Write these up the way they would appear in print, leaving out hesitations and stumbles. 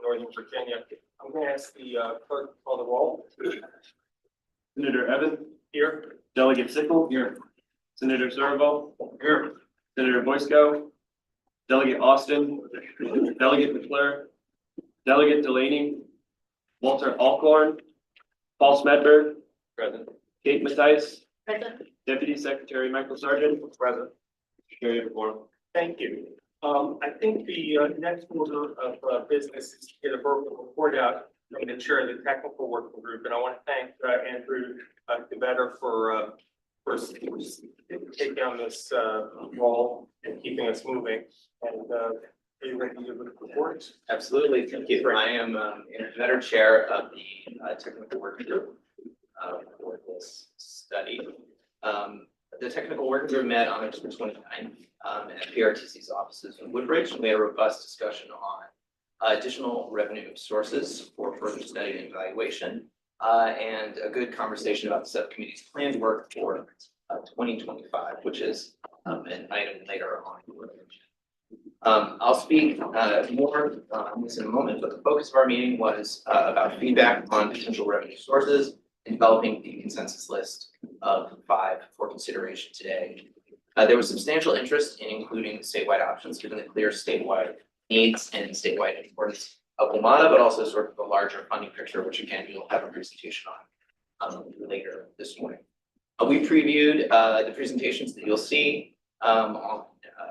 Northern Virginia. I'm going to ask the clerk to call the roll. Senator Evans? Here. Delegate Sickle? Here. Senator Zervo? Here. Senator Boysko? Delegate Austin? Delegate McClure? Delegate Delaney? Walter Alcorn? Paul Smedberg? Present. Kate Mattice? Present. Deputy Secretary Michael Sargent? Present. Carried the board. Thank you. I think the next order of business is to get a verbal report out from the chair of the technical working group. And I want to thank Andrew DeVetter for taking on this role and keeping us moving. And are you ready to give the report? Absolutely, thank you. I am Andrew DeVetter, chair of the technical working group for this study. The technical working group met on October 29th at PRTC's offices in Woodbridge. We had a robust discussion on additional revenue sources for further study and evaluation, and a good conversation about the subcommittee's planned work for 2025, which is an item later on. I'll speak more on this in a moment, but the focus of our meeting was about feedback on potential revenue sources and developing the consensus list of 5 for consideration today. There was substantial interest in including statewide options, given the clear statewide needs and statewide importance of WMATA, but also sort of the larger funding picture, which again, we'll have a presentation on later this morning. We previewed the presentations that you'll see on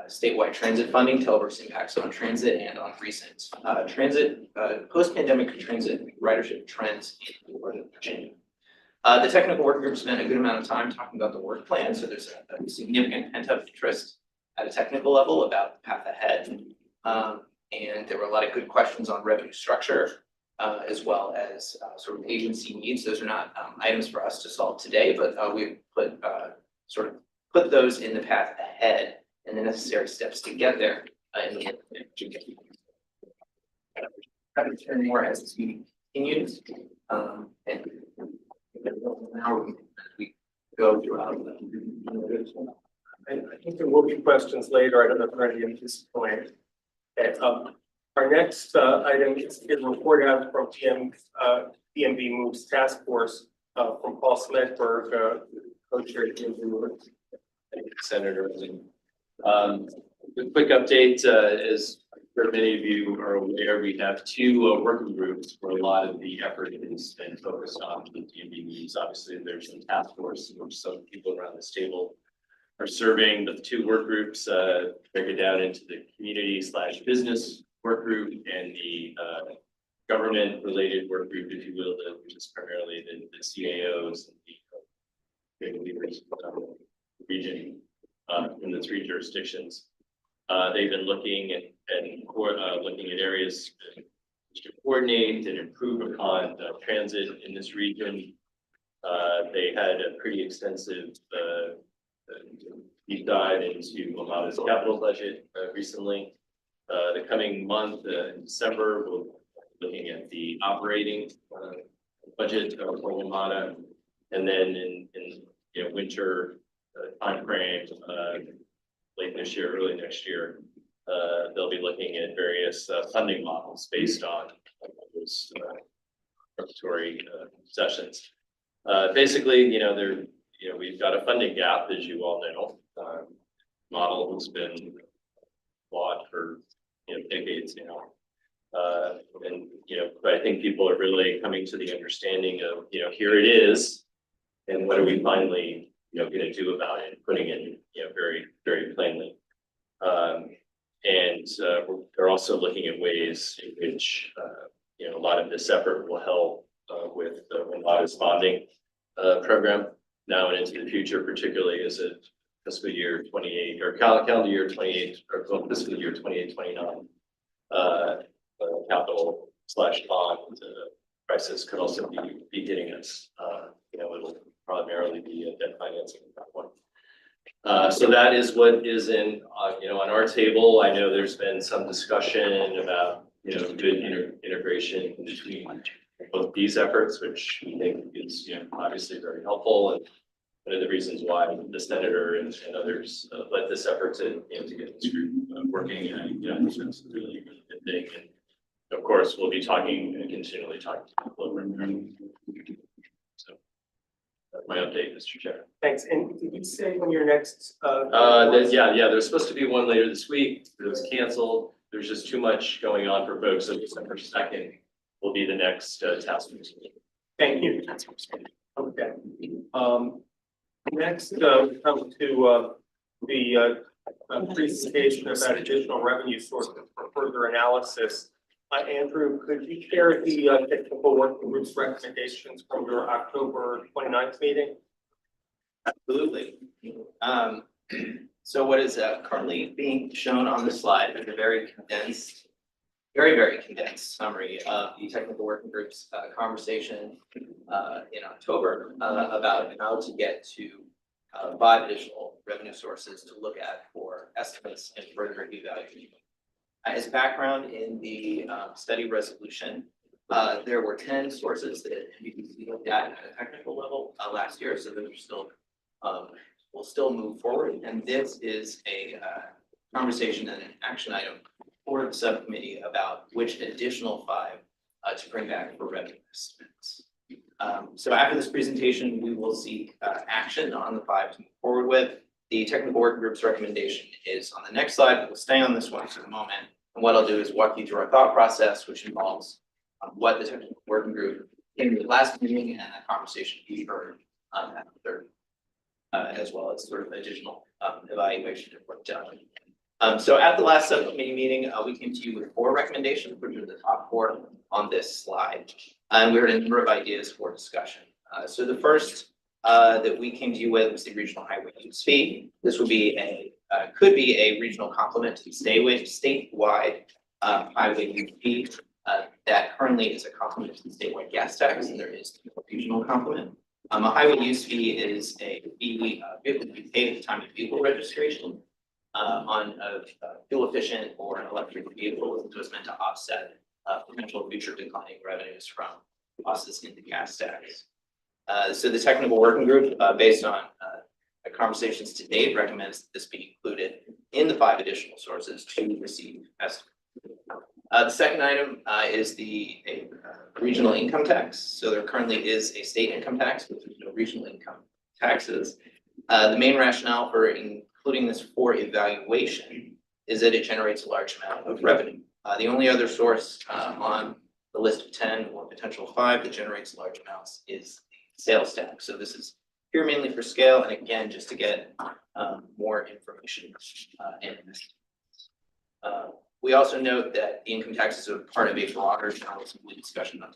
statewide transit funding, Televerse impacts on transit, and on recent transit, post-pandemic transit ridership trends in Northern Virginia. The technical working group spent a good amount of time talking about the work plan, so there's a significant pent-up interest at a technical level about the path ahead. And there were a lot of good questions on revenue structure, as well as sort of agency needs. Those are not items for us to solve today, but we put those in the path ahead and the necessary steps to get there. In the end, turn more as this meeting continues, and now we go throughout. And I think there will be questions later. I don't know if we're ready at this point. Okay, our next item is to get a report out from DMV Moves Task Force from Paul Smedberg, co-chair of DMV Moves. Thank you, Senator. A quick update, as many of you are aware, we have 2 working groups where a lot of the effort has been focused on the DMV needs. Obviously, there's a task force in which some people around this table are serving, but the 2 work groups break it down into the community/business work group and the government-related work group, if you will, which is primarily the CAOs and the leaders region in the 3 jurisdictions. They've been looking at areas to coordinate and improve upon transit in this region. They had a pretty extensive deep dive into WMATA's capital budget recently. The coming month, in December, we'll be looking at the operating budget for WMATA, and then in winter timeframe, late this year, early next year, they'll be looking at various funding models based on those preparatory sessions. Basically, we've got a funding gap, as you all know. Model has been flawed for decades now, but I think people are really coming to the understanding of here it is, and what are we finally going to do about it, putting it very, very plainly. And we're also looking at ways in which a lot of this effort will help with WMATA's bonding program now and into the future, particularly as a fiscal year 28 or calendar year 28 or fiscal year 28-29 capital/bond crisis could also be hitting us. It'll primarily be debt financing at that point. So that is what is in on our table. I know there's been some discussion about good integration between both these efforts, which we think is obviously very helpful, and one of the reasons why the senator and others led this effort to get this group working. And I think that's really, really good thing. Of course, we'll be talking and continually talking to people over there. So that's my update, Mr. Chair. Thanks. And did you say when your next, Yeah, there's supposed to be one later this week. It was canceled. There's just too much going on for folks. So December 2nd will be the next task force meeting. Thank you. Okay. Next, we come to the presentation about additional revenue sources for further analysis. Andrew, could you share the technical working group's recommendations from your October 29th meeting? Absolutely. So what is currently being shown on the slide is a very condensed, very condensed summary of the technical working group's conversation in October about how to get to 5 additional revenue sources to look at for estimates and further evaluation. As background in the study resolution, there were 10 sources that MVPC looked at a technical level last year, so those are still will still move forward. And this is a conversation and an action item for the subcommittee about which additional 5 to bring back for revenue estimates. So after this presentation, we will seek action on the 5 to move forward with. The technical working group's recommendation is on the next slide. We'll stay on this one for the moment. And what I'll do is walk you through our thought process, which involves what the technical working group in the last meeting and a conversation we heard at the third, as well as sort of additional evaluation of work done. So at the last subcommittee meeting, we came to you with 4 recommendations, which are the top 4 on this slide. And we heard a number of ideas for discussion. So the first that we came to you with was the regional highway use fee. This would be could be a regional complement to the statewide highway use fee that currently is a complement to the statewide gas tax, and there is a regional complement. A highway use fee is a fee that we pay at the time of vehicle registration on a fuel efficient or an electric vehicle. So it's meant to offset potential future declining revenues from losses in the gas tax. So the technical working group, based on conversations to date, recommends that this be included in the 5 additional sources to receive estimates. The second item is the regional income tax. So there currently is a state income tax, but there's no regional income taxes. The main rationale for including this for evaluation is that it generates a large amount of revenue. The only other source on the list of 10 or potential 5 that generates large amounts is the sales tax. So this is here mainly for scale, and again, just to get more information in this. We also note that the income taxes are part of a broader discussion on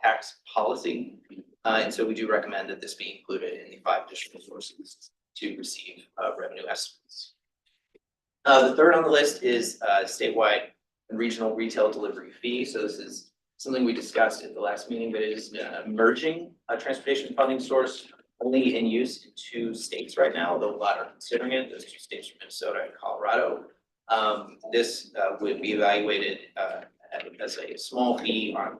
tax policy. And so we do recommend that this be included in the 5 additional sources to receive revenue estimates. The third on the list is statewide and regional retail delivery fee. So this is something we discussed at the last meeting, but it is an emerging transportation funding source, only in use in 2 states right now, though a lot are considering it. Those 2 states are Minnesota and Colorado. This would be evaluated as a small fee on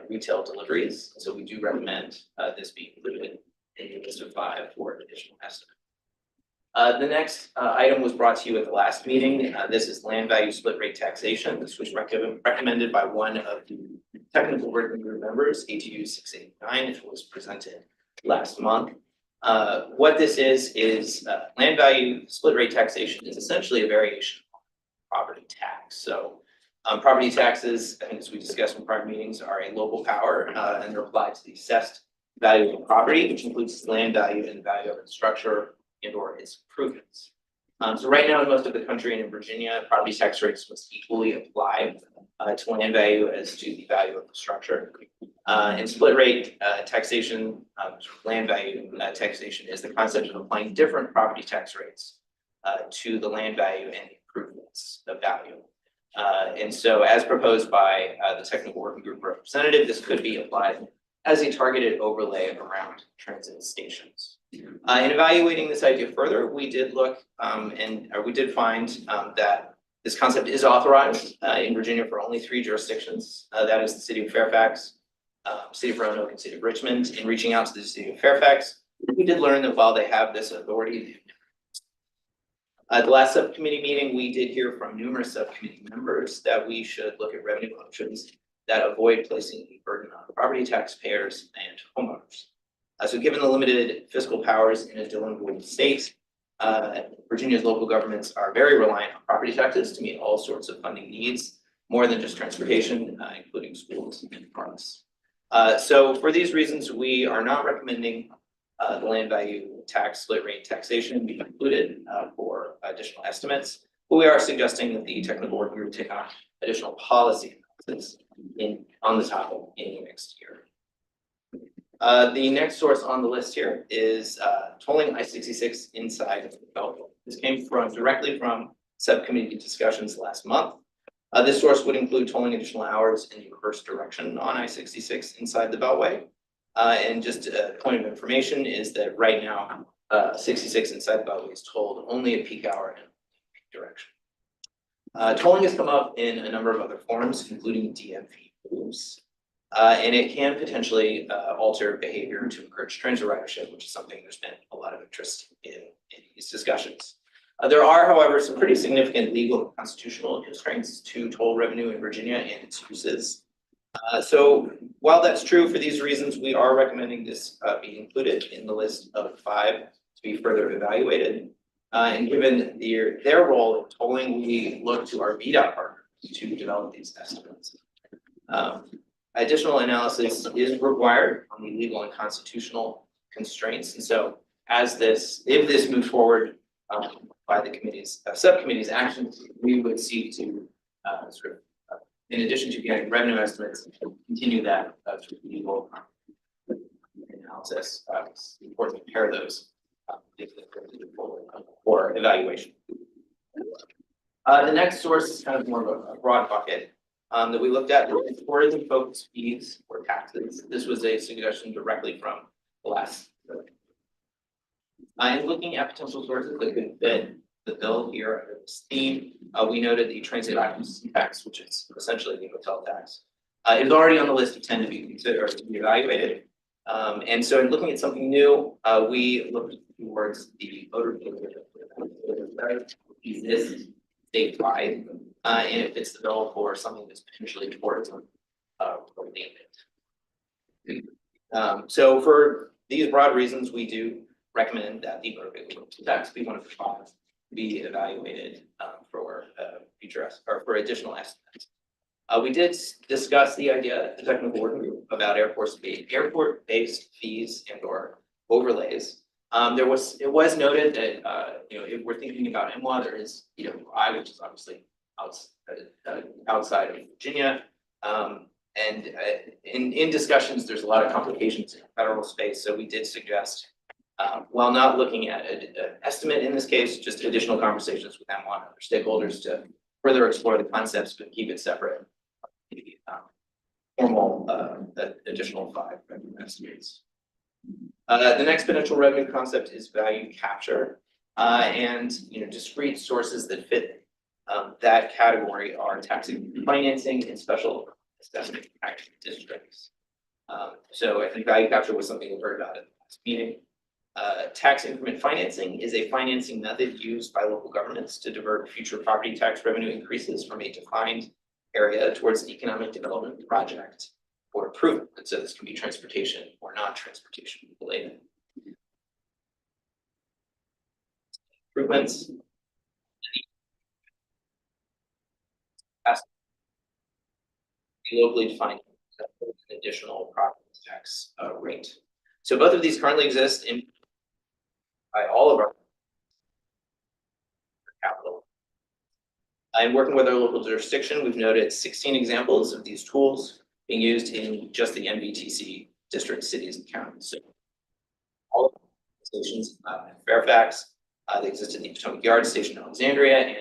retail deliveries. So we do recommend this be included in the list of 5 for additional estimate. The next item was brought to you at the last meeting. This is land value split rate taxation. This was recommended by one of the technical working group members, ATU 689. It was presented last month. What this is land value split rate taxation is essentially a variation on property tax. So property taxes, I think as we discussed in prior meetings, are a local power and they're applied to the assessed value of the property, which includes its land value and the value of its structure and or its improvements. So right now in most of the country and in Virginia, property tax rates must equally apply to land value as to the value of the structure. And split rate taxation, land value taxation is the concept of applying different property tax rates to the land value and improvements of value. And so as proposed by the technical working group representative, this could be applied as a targeted overlay around transit stations. In evaluating this idea further, we did look we did find that this concept is authorized in Virginia for only 3 jurisdictions. That is the city of Fairfax, city of Roanoke, and city of Richmond. In reaching out to the city of Fairfax, we did learn that while they have this authority, The last subcommittee meeting, we did hear from numerous subcommittee members that we should look at revenue options that avoid placing the burden on property taxpayers and homeowners. So given the limited fiscal powers in a delinquent state, Virginia's local governments are very reliant on property taxes to meet all sorts of funding needs, more than just transportation, including schools and parks. So for these reasons, we are not recommending the land value tax split rate taxation be included for additional estimates, but we are suggesting that the technical working group take on additional policy analysis on the topic in next year. The next source on the list here is tolling I-66 inside the Belleville. This came directly from subcommittee discussions last month. This source would include tolling additional hours in the reverse direction on I-66 inside the Beltway. And just a point of information is that right now, 66 inside the Beltway is tolled only at peak hour and peak direction. Tolling has come up in a number of other forms, including DMV moves. And it can potentially alter behavior to encourage transit ridership, which is something there's been a lot of interest in these discussions. There are, however, some pretty significant legal and constitutional constraints to toll revenue in Virginia and its uses. So while that's true for these reasons, we are recommending this be included in the list of 5 to be further evaluated. And given their role in tolling, we look to our VDOT partners to develop these estimates. Additional analysis is required on the legal and constitutional constraints. And so if this moves forward by the subcommittee's actions, we would seek to in addition to getting revenue estimates, continue that through legal analysis. It's important to pair those for evaluation. The next source is kind of more of a broad bucket that we looked at, tourism-focused fees or taxes. This was a suggestion directly from the last. In looking at potential sources that could fit the bill here under this theme, we noted the transit occupancy tax, which is essentially the hotel tax, is already on the list of 10 to be considered or to be evaluated. And so in looking at something new, we looked towards the motor vehicle exist statewide, and it fits the bill for something that's potentially tourism related. So for these broad reasons, we do recommend that the motor vehicle tax be one of the 5 be evaluated for future or for additional estimates. We did discuss the idea at the technical working group about airport-based fees and/or overlays. It was noted that if we're thinking about MWA, there is which is obviously outside of Virginia, and in discussions, there's a lot of complications in the federal space. So we did suggest, while not looking at an estimate in this case, just additional conversations with MWA and other stakeholders to further explore the concepts, but keep it separate. Formal additional 5 revenue estimates. The next potential revenue concept is value capture, and discrete sources that fit that category are tax financing and special assessment tax districts. So I think value capture was something we heard about at the last meeting. Tax increment financing is a financing method used by local governments to divert future property tax revenue increases from a defined area towards an economic development project or improvement. And so this can be transportation or not transportation related. Improvements. Locally defined an additional property tax rate. So both of these currently exist by all of our capital. In working with our local jurisdiction, we've noted 16 examples of these tools being used in just the MVTC district, cities, and counties. So all of the stations in Fairfax, they exist in the Potomac Yard Station in Alexandria, and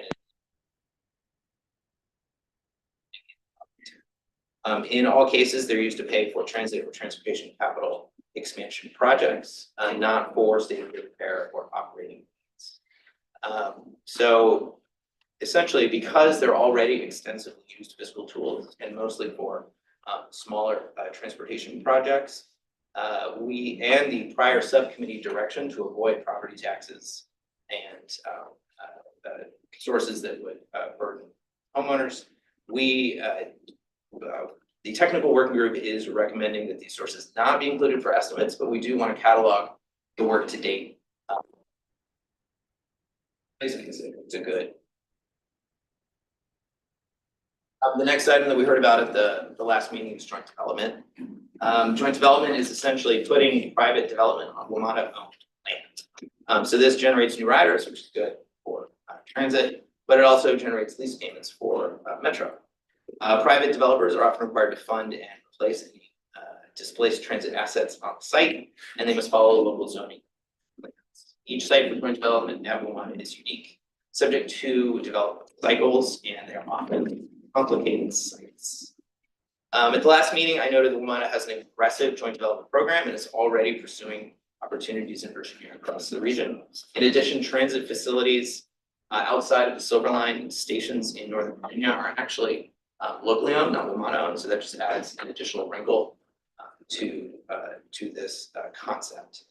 in all cases, they're used to pay for transit or transportation capital expansion projects, not for state-of-the-art repair or operating needs. So essentially, because they're already extensively used fiscal tools and mostly for smaller transportation projects, we and the prior subcommittee direction to avoid property taxes and sources that would burden homeowners. The technical working group is recommending that these sources not be included for estimates, but we do want to catalog the work to date. Basically, it's a good. The next item that we heard about at the last meeting is joint development. Joint development is essentially putting private development on WMATA-owned land. So this generates new riders, which is good for transit, but it also generates lease payments for Metro. Private developers are often required to fund and replace any displaced transit assets on the site, and they must follow local zoning. Each site for joint development at WMATA is unique, subject to development cycles, and they're often complicated sites. At the last meeting, I noted that WMATA has an aggressive joint development program and is already pursuing opportunities in Virginia across the region. In addition, transit facilities outside of the Silver Line stations in Northern Virginia are actually locally owned, not WMATA owned, so that just adds an additional wrinkle to this concept.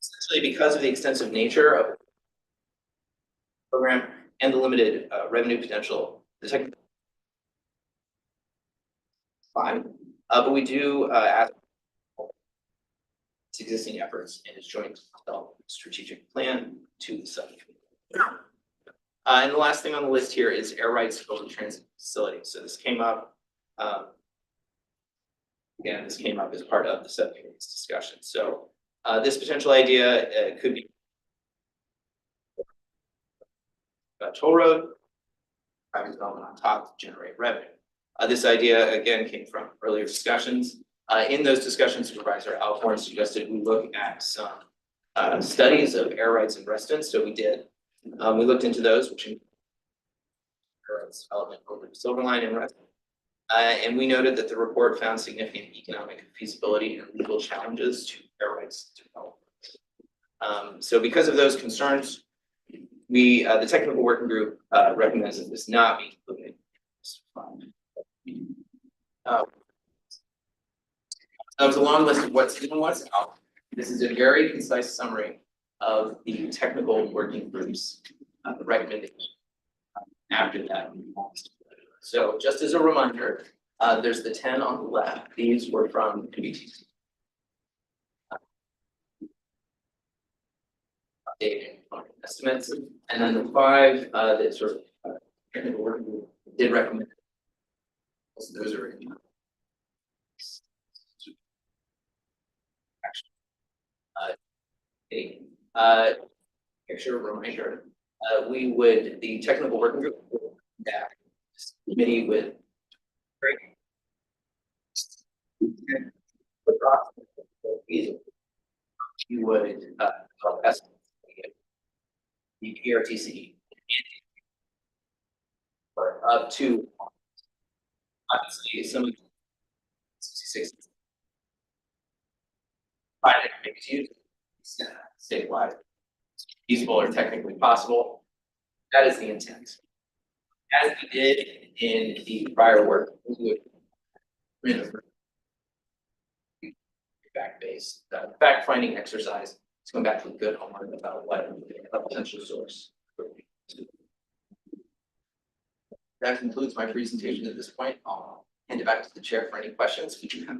Essentially, because of the extensive nature of the program and the limited revenue potential, the technical fine, but we do add its existing efforts in its joint development strategic plan to the subcommittee. And the last thing on the list here is air rights over transit facilities. So this came up. Again, this came up as part of the subcommittee's discussion. So this potential idea could be a toll road, private development on top to generate revenue. This idea again came from earlier discussions. In those discussions, Supervisor Alcorn suggested we look at some studies of air rights and residents. So we did. We looked into those, which include air rights development over the Silver Line and resident. And we noted that the report found significant economic feasibility and legal challenges to air rights development. So because of those concerns, we, the technical working group, recommends that this not be included. That was a long list of what's in and what's out. This is a very concise summary of the technical working group's recommendation after that. So just as a reminder, there's the 10 on the left. These were from MBTC. Updated estimates, and then the 5 that sort of technical working group did recommend. So those are picture reminder. The technical working group would back this committee with you would estimate the PRTC up to obviously some of the 66 makes use statewide feasible or technically possible. That is the intent. As we did in the prior work, we would fact-based fact-finding exercise to come back to a good homework about what a potential source could be. That concludes my presentation at this point. I'll hand it back to the chair for any questions. We can have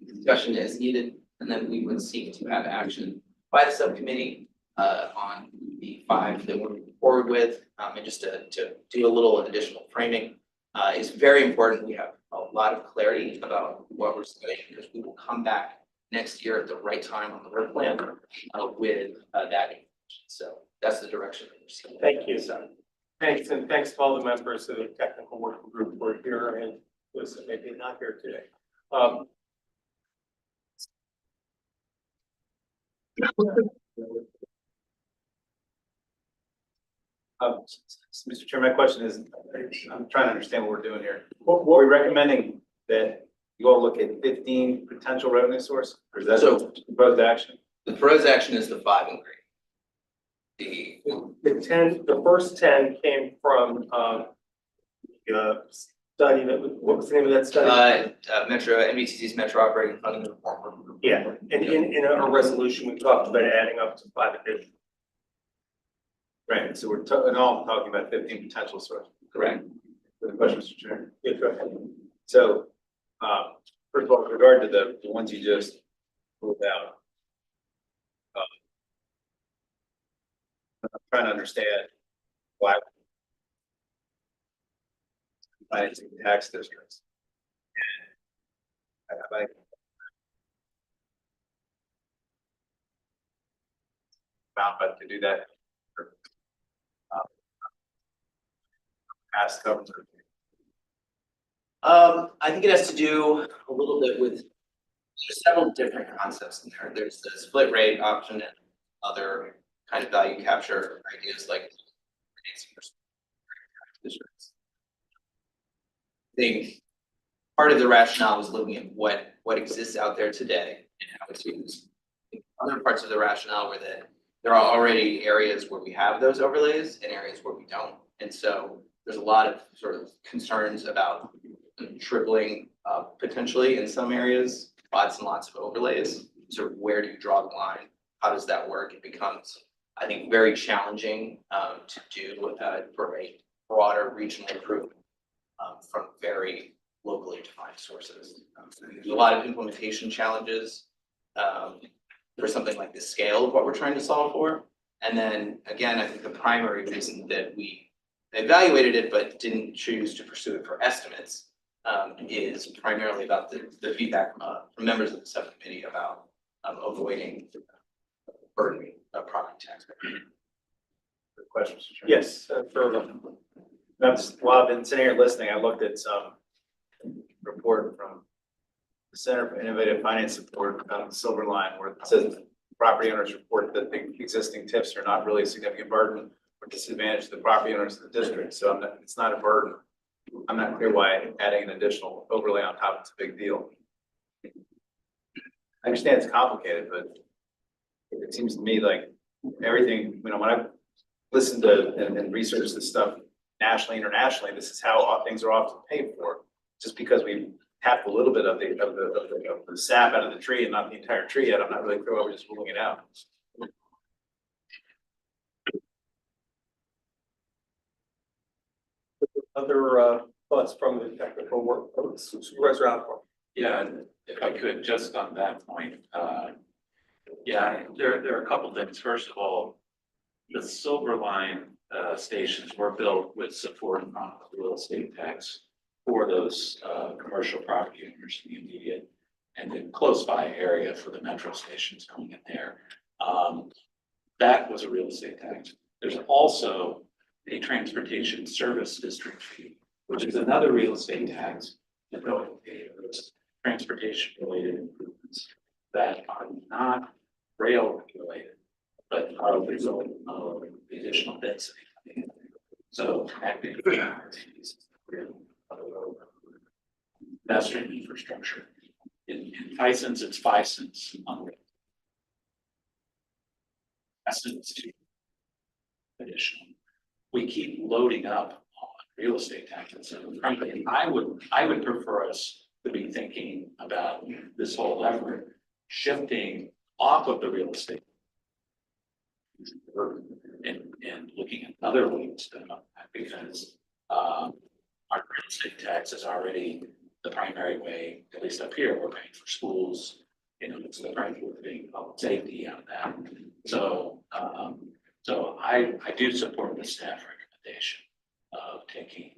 discussion as needed, and then we would seek to have action by the subcommittee on the 5 that we're moving forward with. And just to do a little additional framing, it's very important we have a lot of clarity about what we're studying, because we will come back next year at the right time on the work plan with that information. So that's the direction that we're seeing. Thank you. Thanks, and thanks to all the members of the technical working group who are here and those that maybe not here today. Mr. Chair, my question is, I'm trying to understand what we're doing here. What are we recommending that you all look at 15 potential revenue source, or is that So- proposed action? The proposed action is the 5 and greater. The first 10 came from study that what was the name of that study? Metro, NBTC's Metro Operating Funding Reform Group. Yeah, and in a resolution, we talked about adding up to 5 additional. Right, so we're in all talking about 15 potential sources. Correct. Good question, Mr. Chair. Yeah, go ahead. So, first of all, with regard to the ones you just ruled out, I'm trying to understand why financing tax districts. I found, but to do that for, past government. I think it has to do a little bit with, there's several different concepts in there. There's the split rate option and other kind of value capture ideas like financing for districts. I think part of the rationale was looking at what exists out there today and how it's used. I think other parts of the rationale were that there are already areas where we have those overlays and areas where we don't. And so there's a lot of sort of concerns about tripling potentially in some areas, lots and lots of overlays. So where do you draw the line? How does that work? It becomes, I think, very challenging to do for a broader regional improvement from very locally defined sources. There's a lot of implementation challenges for something like the scale of what we're trying to solve for. And then again, I think the primary reason that we evaluated it but didn't choose to pursue it for estimates is primarily about the feedback from members of the subcommittee about avoiding burdening of property tax. Good question, Mr. Chair. Yes, While I've been sitting here listening, I looked at some report from the Center for Innovative Finance Support on the Silver Line, where it says property owners report that the existing TIFs are not really a significant burden or disadvantage to the property owners of the district. So it's not a burden. I'm not clear why adding an additional overlay on top is a big deal. I understand it's complicated, but it seems to me like everything, when I've listened to and researched this stuff nationally, internationally, this is how things are often paid for. Just because we tapped a little bit of the sap out of the tree and not the entire tree yet, I'm not really clear why we're just ruling it out. other thoughts from the technical work, Supervisor Alcorn? Yeah, if I could, just on that point, yeah, there are a couple things. First of all, the Silver Line stations were built with support from the real estate tax for those commercial property owners in the immediate and then close by area for the metro stations going in there. That was a real estate tax. There's also a transportation service district fee, which is another real estate tax that go to pay those transportation related improvements that are not rail related, but are a result of the additional density. So connecting pedestrian infrastructure. In 5 cents, it's 5 cents on rail. Cents to additional. We keep loading up on real estate taxes. So frankly, I would prefer us to be thinking about this whole effort shifting off of the real estate and looking at other ways to because our real estate tax is already the primary way, at least up here, we're paying for schools. You know, it's the primary way being public safety out of that. So so I do support the staff recommendation of taking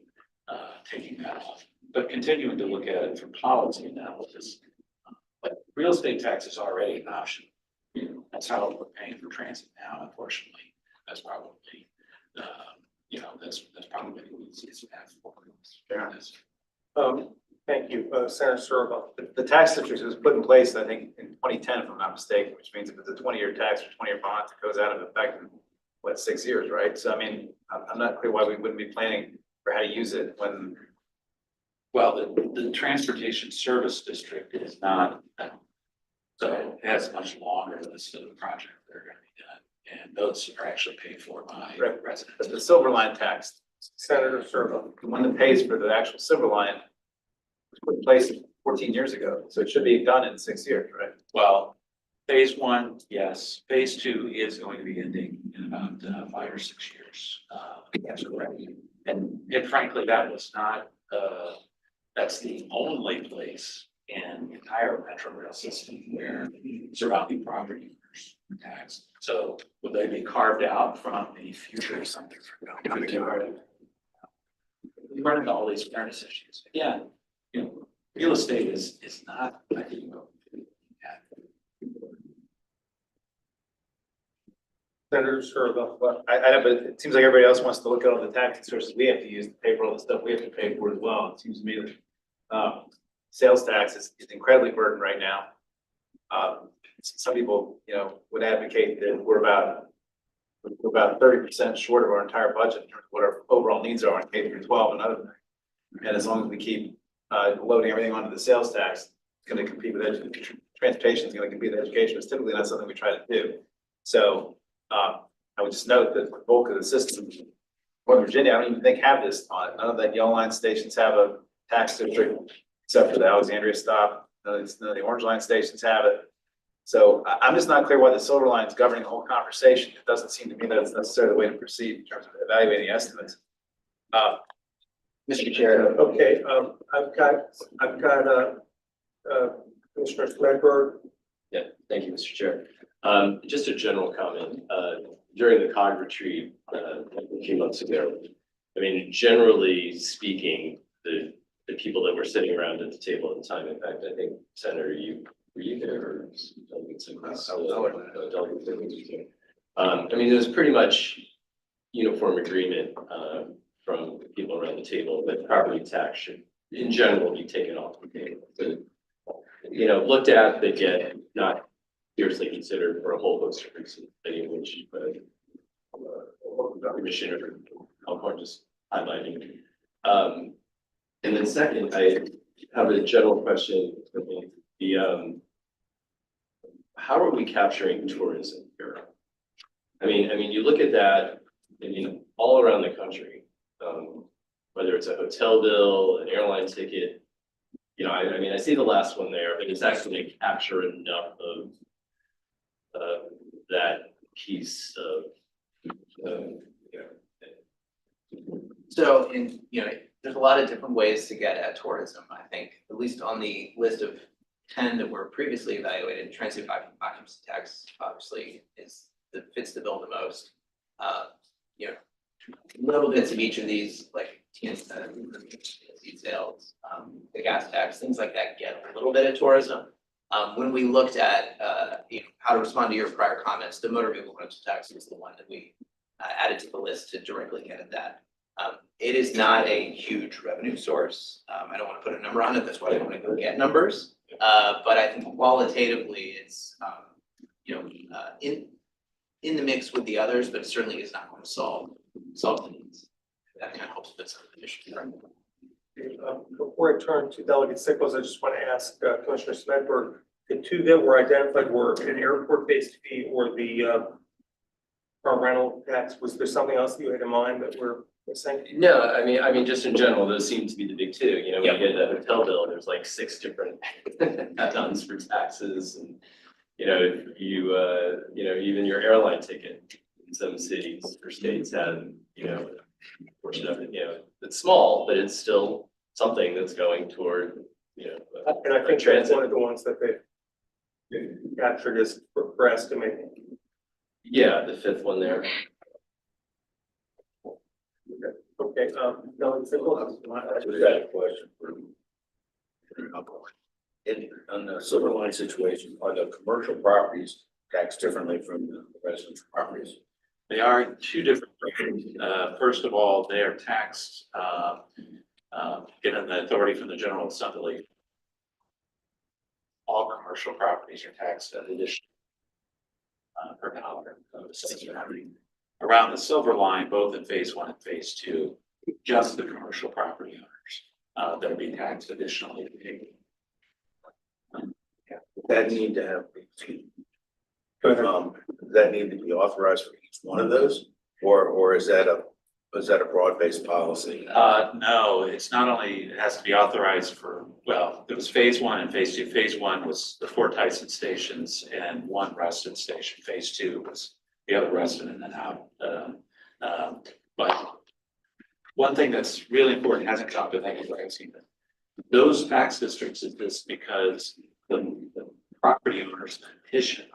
that off, but continuing to look at it from policy analysis. But real estate tax is already an option. You know, that's how we're paying for transit now. Unfortunately, that's probably that's probably the easiest path forward. Thank you, Senator Serba. The tax district was put in place, I think, in 2010, if I'm not mistaken, which means if it's a 20-year tax or 20-year bond, it goes out of effect in 6 years, right? So I mean, I'm not clear why we wouldn't be planning for how to use it when. Well, the transportation service district is not, so it has much longer list of projects that are going to be done, and those are actually paid for by residents. But the Silver Line tax, Senator Serba. the one that pays for the actual Silver Line, was put in place 14 years ago, so it should be done in 6 years, right? Well, Phase one, yes. Phase two is going to be ending in about 5 or 6 years. That's correct. And frankly, that was not, that's the only place in the entire metro rail system where surrounding property owners are taxed. So would they be carved out from the future or something? We run into all these fairness issues. Yeah, you know, real estate is not, I think, Senator Sherwood. I know, but it seems like everybody else wants to look at all the tax sources we have to use to pay for all the stuff we have to pay for as well. It seems to me that, sales tax is incredibly burdened right now. Some people, you know, would advocate that we're about 30% short of our entire budget in terms of what our overall needs are in K through 12 and other things. And as long as we keep, loading everything onto the sales tax, it's going to compete with education. Transportation is going to compete with education. It's typically not something we try to do. So, I would just note that the bulk of the system, Northern Virginia, I don't even think have this on it. None of the yellow line stations have a tax district, except for the Alexandria stop. None of the orange line stations have it. So I'm just not clear why the silver line is governing the whole conversation. It doesn't seem to me that it's necessarily the way to proceed in terms of evaluating estimates. Mr. Chair. Okay, I've got Commissioner Smedberg. Yeah, thank you, Mr. Chair. Just a general comment, during the COG retreat, a few months ago, I mean, generally speaking, the people that were sitting around at the table at the time, in fact, I think, Senator, were you there? Or Delegate Simmons? Delegate Simmons was there. I mean, there was pretty much uniform agreement, from the people around the table that property tax should, in general, be taken off the table. But, you know, looked at, they get not seriously considered for a whole host of reasons, many of which, Commissioner Alcorn just highlighting. And then second, I have a general question. How are we capturing tourism here? I mean, you look at that, I mean, all around the country, whether it's a hotel bill, an airline ticket, you know, I mean, I see the last one there, but it's actually to capture enough of that piece of, So there's a lot of different ways to get at tourism. I think, at least on the list of 10 that were previously evaluated, transient occupancy tax obviously fits the bill the most. Little bits of each of these, like seat sales, the gas tax, things like that get a little bit of tourism. When we looked at how to respond to your prior comments, the motor vehicle rental tax was the one that we added to the list to directly get at that. It is not a huge revenue source. I don't want to put a number on it. That's why I don't want to go get numbers. But I think qualitatively it's in the mix with the others, but it certainly is not going to solve the needs. That kind of helps with some of the issues. Before I turn to Delegate Sickles, I just want to ask Commissioner Smedberg, the two that were identified were an airport-based fee or the car rental tax. Was there something else that you had in mind that we're missing? no, I mean, just in general, those seem to be the big two. You know, when you get a hotel bill, there's like 6 different add-ons for taxes, and even your airline ticket in some cities or states have, portion of it, it's small, but it's still something that's going toward, And I think that's one of the ones that they captured as for estimating. Yeah, the 5th one there. Okay, Delegate Sickles. I just got a question for on the silver line situation, are the commercial properties taxed differently from the residential properties? they are 2 different. First of all, they are taxed, given the authority from the General Assembly. All commercial properties are taxed at additional per dollar of assessed property. Around the silver line, both in phase 1 and phase 2, just the commercial property owners that are being taxed additionally. That need to have, does that need to be authorized for each one of those? Or is that a broad-based policy? No, it's not only, it has to be authorized for well, there was phase one and phase two. Phase one was the 4 Tyson stations and 1 Reston station. Phase two was the other Reston and then out. But one thing that's really important hasn't come up, thank you for asking that. Those tax districts exist because the property owners petitioned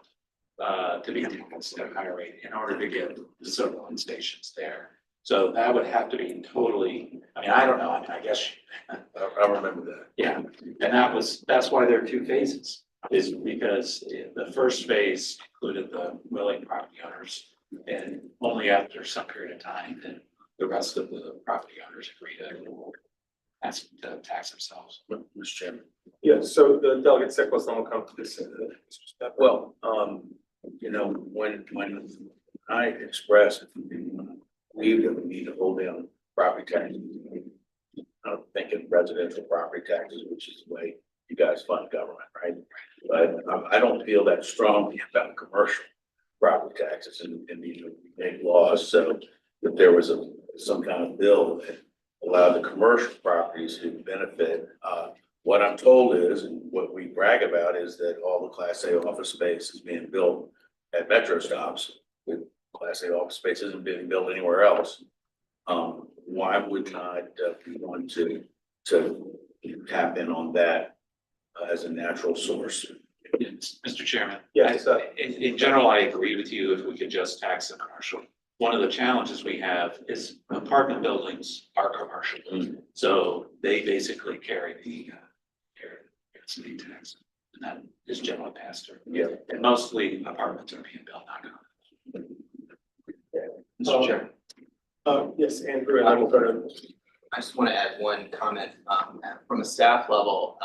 to be taxed at a higher rate in order to get the solar line stations there. So that would have to be totally, I mean, I don't know, I mean, I guess, I remember that. yeah. And that's why there are 2 phases, is because the first phase included the willing property owners. And only after some period of time did the rest of the property owners agree to tax themselves. Mr. Chairman. Yeah, so the delegate Sickles, then we'll come to this. Well, you know, when I expressed believe that we need to hold down property taxes, I'm thinking residential property taxes, which is the way you guys fund government, right? But I don't feel that strongly about commercial property taxes and you know, we make laws so that there was some kind of bill that allowed the commercial properties to benefit. What I'm told is, and what we brag about is that all the Class A office space is being built at metro stops. With Class A office space isn't being built anywhere else. Why would not we want to tap in on that as a natural source? Yes, Mr. Chairman. Yes, In general, I agree with you if we could just tax the commercial. One of the challenges we have is apartment buildings are commercial. So they basically carry the city tax. And that is generally passed through. Yeah. And mostly apartments are being built, not condos. Mr. Chair. Yes, Andrew, and then we'll go to. I just want to add one comment, from a staff level,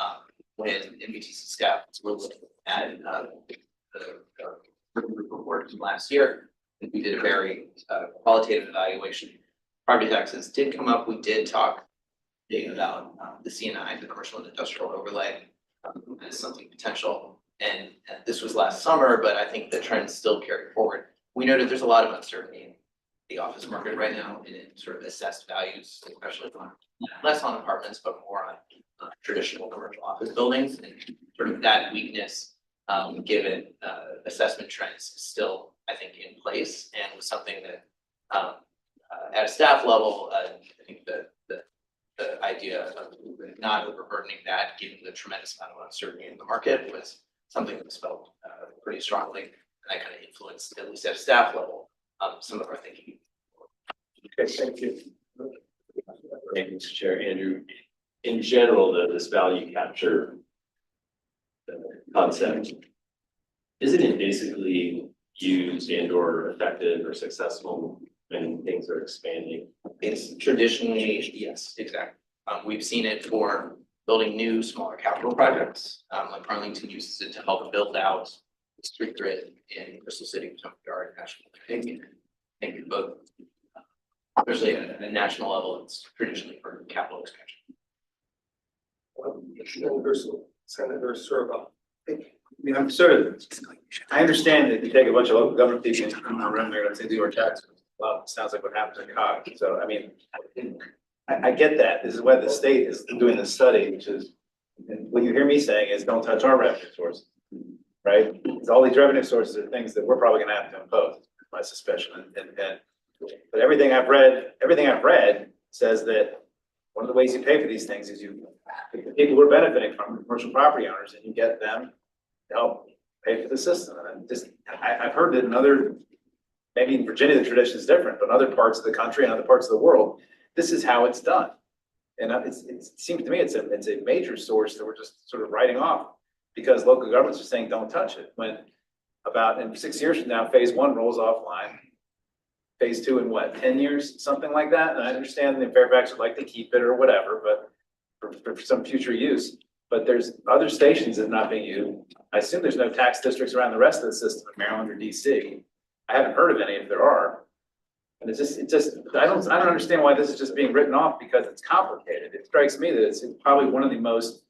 when NBTC staff were looking at, the report from last year, and we did a very, qualitative evaluation. Property taxes did come up. We did talk about, the CNI, the commercial and industrial overlay, as something potential. And this was last summer, but I think the trends still carry forward. We noted there's a lot of uncertainty in the office market right now and in sort of assessed values, especially on less on apartments, but more on traditional commercial office buildings, and sort of that weakness, given assessment trends is still, I think, in place, and was something that at a staff level, I think the idea of not overburdening that, given the tremendous amount of uncertainty in the market, was something that was felt pretty strongly, and that kind of influenced, at least at a staff level, some of our thinking. Okay, thank you. Thank you, Mr. Chair. Andrew, in general, this value capture concept, isn't it basically used and or effective or successful when things are expanding? It's traditionally, yes, exactly. We've seen it for building new, smaller capital projects, like Arlington uses it to help build out the street grid in Crystal City, Yard, National. I think both, especially at a national level, it's traditionally for capital expansion. Senator Serba. I mean, I understand that you take a bunch of local government people in the room there and say do our taxes. Well, it sounds like what happens in COG. So, I mean, I get that. This is why the state is doing this study, which is, and what you hear me saying is don't touch our revenue sources, right? Because all these revenue sources are things that we're probably gonna have to impose, my suspicion. But everything I've read says that one of the ways you pay for these things is the people who are benefiting from commercial property owners, and you get them to help pay for the system. And I've heard that in other, maybe in Virginia, the tradition is different, but in other parts of the country and other parts of the world, this is how it's done. And it seems to me it's a major source that we're just sort of writing off because local governments are saying, don't touch it. When about in 6 years from now, phase one rolls offline. Phase two in what, 10 years, something like that? And I understand that Fairfax would like to keep it or whatever, but for some future use. But there's other stations that are not being used. I assume there's no tax districts around the rest of the system in Maryland or DC. I haven't heard of any if there are. And I don't understand why this is just being written off because it's complicated. It strikes me that it's probably one of the most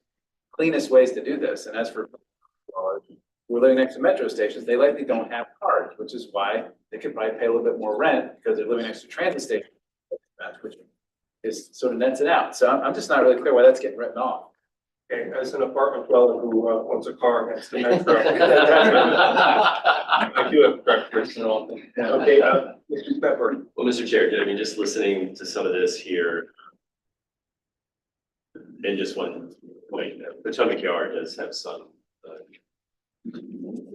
cleanest ways to do this. And as for we're living next to metro stations, they likely don't have cards, which is why they could probably pay a little bit more rent because they're living next to transit stations, which is sort of nets it out. So I'm just not really clear why that's getting written off. Okay, as an apartment dweller who owns a car next to Metro. I do have preference and all. Okay, Mr. Pepper. Well, Mr. Chair, I mean, just listening to some of this here. And just one point, Potomac Yard does have some,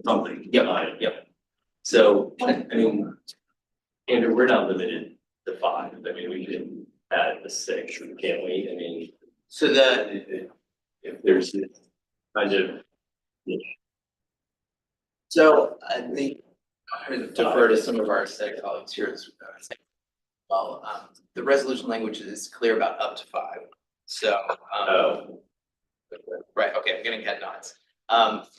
something. Yep, yep. So, I mean, Andrew, we're not limited to 5. I mean, we can add the 6, can't we? I mean, So if there's kind of, So I think I'm going to defer to some of our aesthetic colleagues here as well. The resolution language is clear about up to 5. So, right, okay, I'm getting head nods.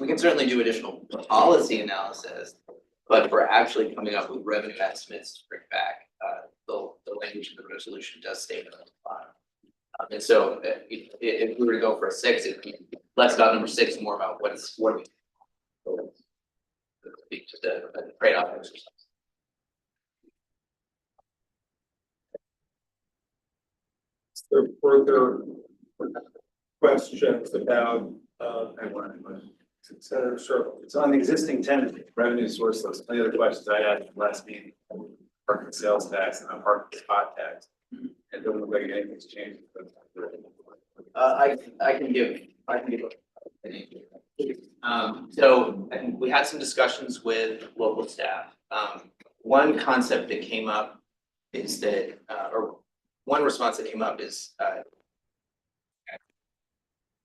We can certainly do additional policy analysis, but for actually coming up with revenue estimates to bring back, the language of the resolution does state up to 5. And so if we were to go for a 6, it'd be less about number 6, more about what are we. Just a trade-off exercise. There further questions about, I have one question. Senator Circle? It's on the existing tenant revenue source list. Any other questions I had last meeting? Parking sales tax and parking spot tax. It doesn't look like anything's changed. I can give. So I think we had some discussions with local staff. One concept that came up is that, or one response that came up is,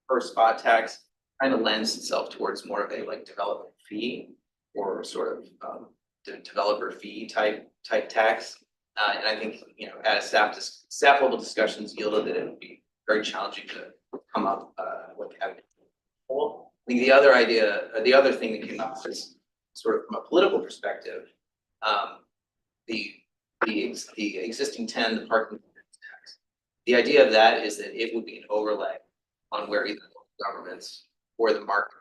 per spot tax kind of lends itself towards more of a like development fee or sort of developer fee type tax. And I think, you know, at staff level discussions yielded that it would be very challenging to come up with having. I think the other thing that came up was sort of from a political perspective, the existing 10, the parking tax. The idea of that is that it would be an overlay on where either governments or the market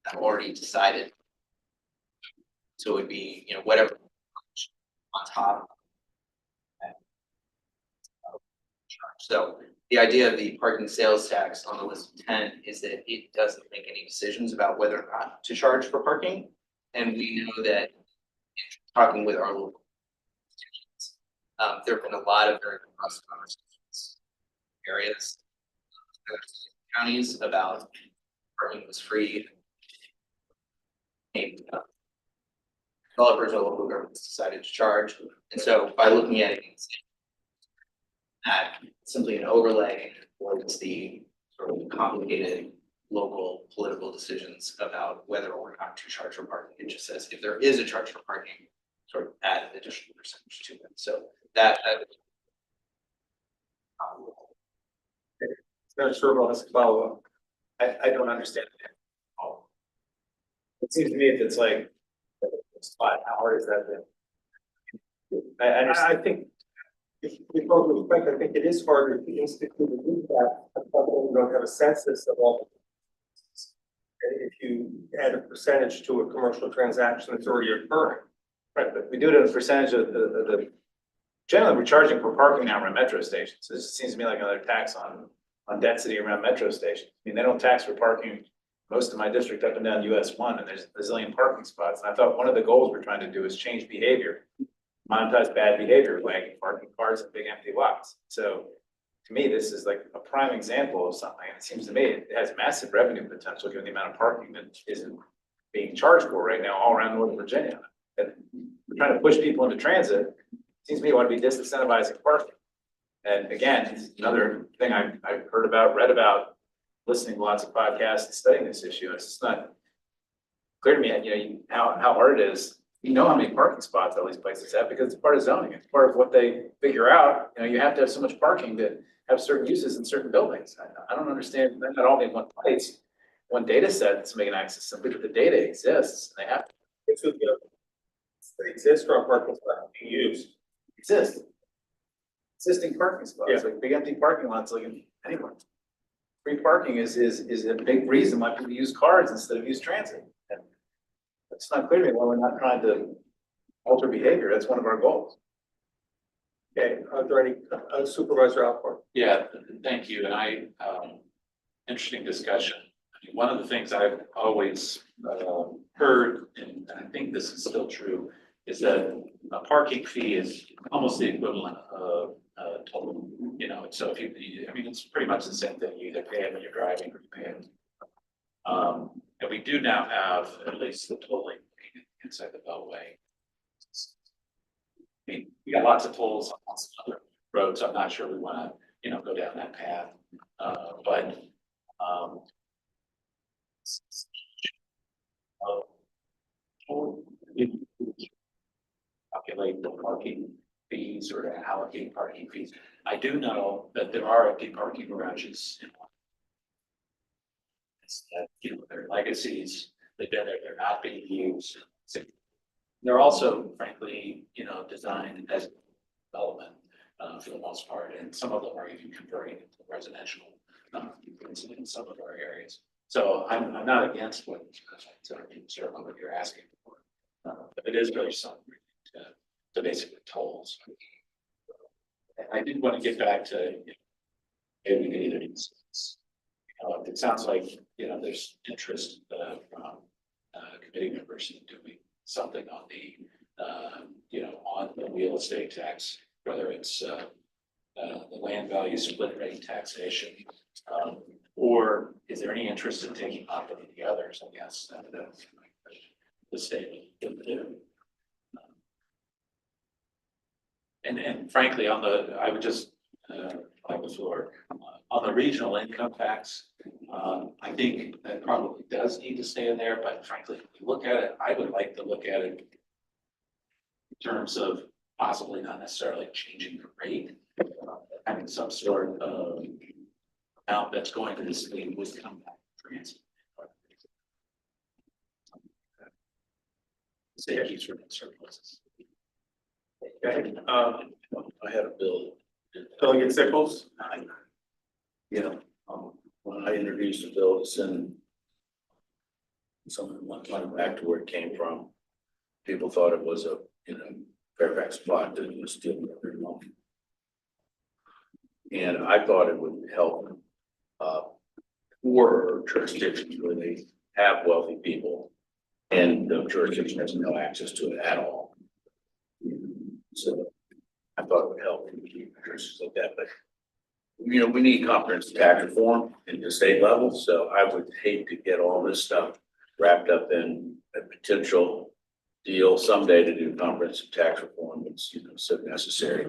have already decided. So it would be, you know, whatever on top. So the idea of the parking sales tax on the list of 10 is that it doesn't make any decisions about whether or not to charge for parking. And we know that in talking with our local constituents, there have been a lot of very robust conversations in areas, counties about parking was free. And, developers or local governments decided to charge. And so by looking at it, that simply an overlay towards the sort of complicated local political decisions about whether or not to charge for parking. It just says if there is a charge for parking, sort of add an additional percentage to it. So that. Senator Circle has a follow-up. I don't understand it. It seems to me if it's like spot, how hard is that then? I understand. I think, with all due respect, I think it is harder to institute a new tax when you don't have a census of all. And if you add a percentage to a commercial transaction that's already occurring. Right, but we do it as a percentage of the, generally, we're charging for parking now around metro stations. So this seems to me like another tax on density around metro stations. I mean, they don't tax for parking most of my district up and down US 1, and there's a zillion parking spots. And I thought one of the goals we're trying to do is change behavior, monetize bad behavior, wagging parking cars and big empty lots. So to me, this is like a prime example of something. And it seems to me it has massive revenue potential given the amount of parking that isn't being charged for right now all around Northern Virginia. And we're trying to push people into transit. It seems to me we want to be disincentivizing parking. And again, it's another thing I've heard about, read about, listening to lots of podcasts and studying this issue. It's just not clear to me, you know, how hard it is. You know how many parking spots all these places have because it's part of zoning. It's part of what they figure out. You know, you have to have so much parking to have certain uses in certain buildings. I don't understand. They're not all in one place, one data set that's making access simply, but the data exists. And they have to It's with that exist for our parking spots being used. exist. Existing parking spots, Yeah. like big empty parking lots, like anywhere. Free parking is a big reason why people use cars instead of use transit. And it's not clear to me why we're not trying to alter behavior. That's one of our goals. Okay, are there any Supervisor Alcorn? Yeah, thank you. And interesting discussion. I mean, one of the things I've always heard, and I think this is still true, is that a parking fee is almost the equivalent of toll. You know, so if I mean, it's pretty much the same thing. You either pay it when you're driving or you pay it. And we do now have at least the tolling inside the Beltway. I mean, we got lots of tolls on lots of other roads. I'm not sure we want to, you know, go down that path. But calculate the parking fees or to allocate parking fees. I do know that there are empty parking garages in that, you know, they're legacies, they've been there, they're not being used. So they're also frankly, you know, designed as development for the most part, and some of them are even converting into residential in some of our areas. So I'm not against what certainly what you're asking for, but it is really something to basically tolls. I did want to get back to it sounds like, you know, there's interest from committee members in doing something on the you know, on the real estate tax, whether it's the land value split rate taxation, or is there any interest in taking up any of the others? I guess that's the statement. And frankly, I would just like the floor on the regional income tax. I think that probably does need to stay in there, but frankly, if you look at it, I would like to look at it in terms of possibly not necessarily changing the rate, having some sort of amount that's going to the state would come back to transit. State keeps running surpluses. Okay, I had a bill. Delegate Sickles? You know, when I introduced the bill, to send someone went back to where it came from. People thought it was a, you know, Fairfax plot that was still every month. And I thought it would help poorer jurisdictions where they have wealthy people and the jurisdiction has no access to it at all. So I thought it would help in jurisdictions like that, but you know, we need comprehensive tax reform at the state level, so I would hate to get all this stuff wrapped up in a potential deal someday to do comprehensive tax reform. It's, you know, so necessary.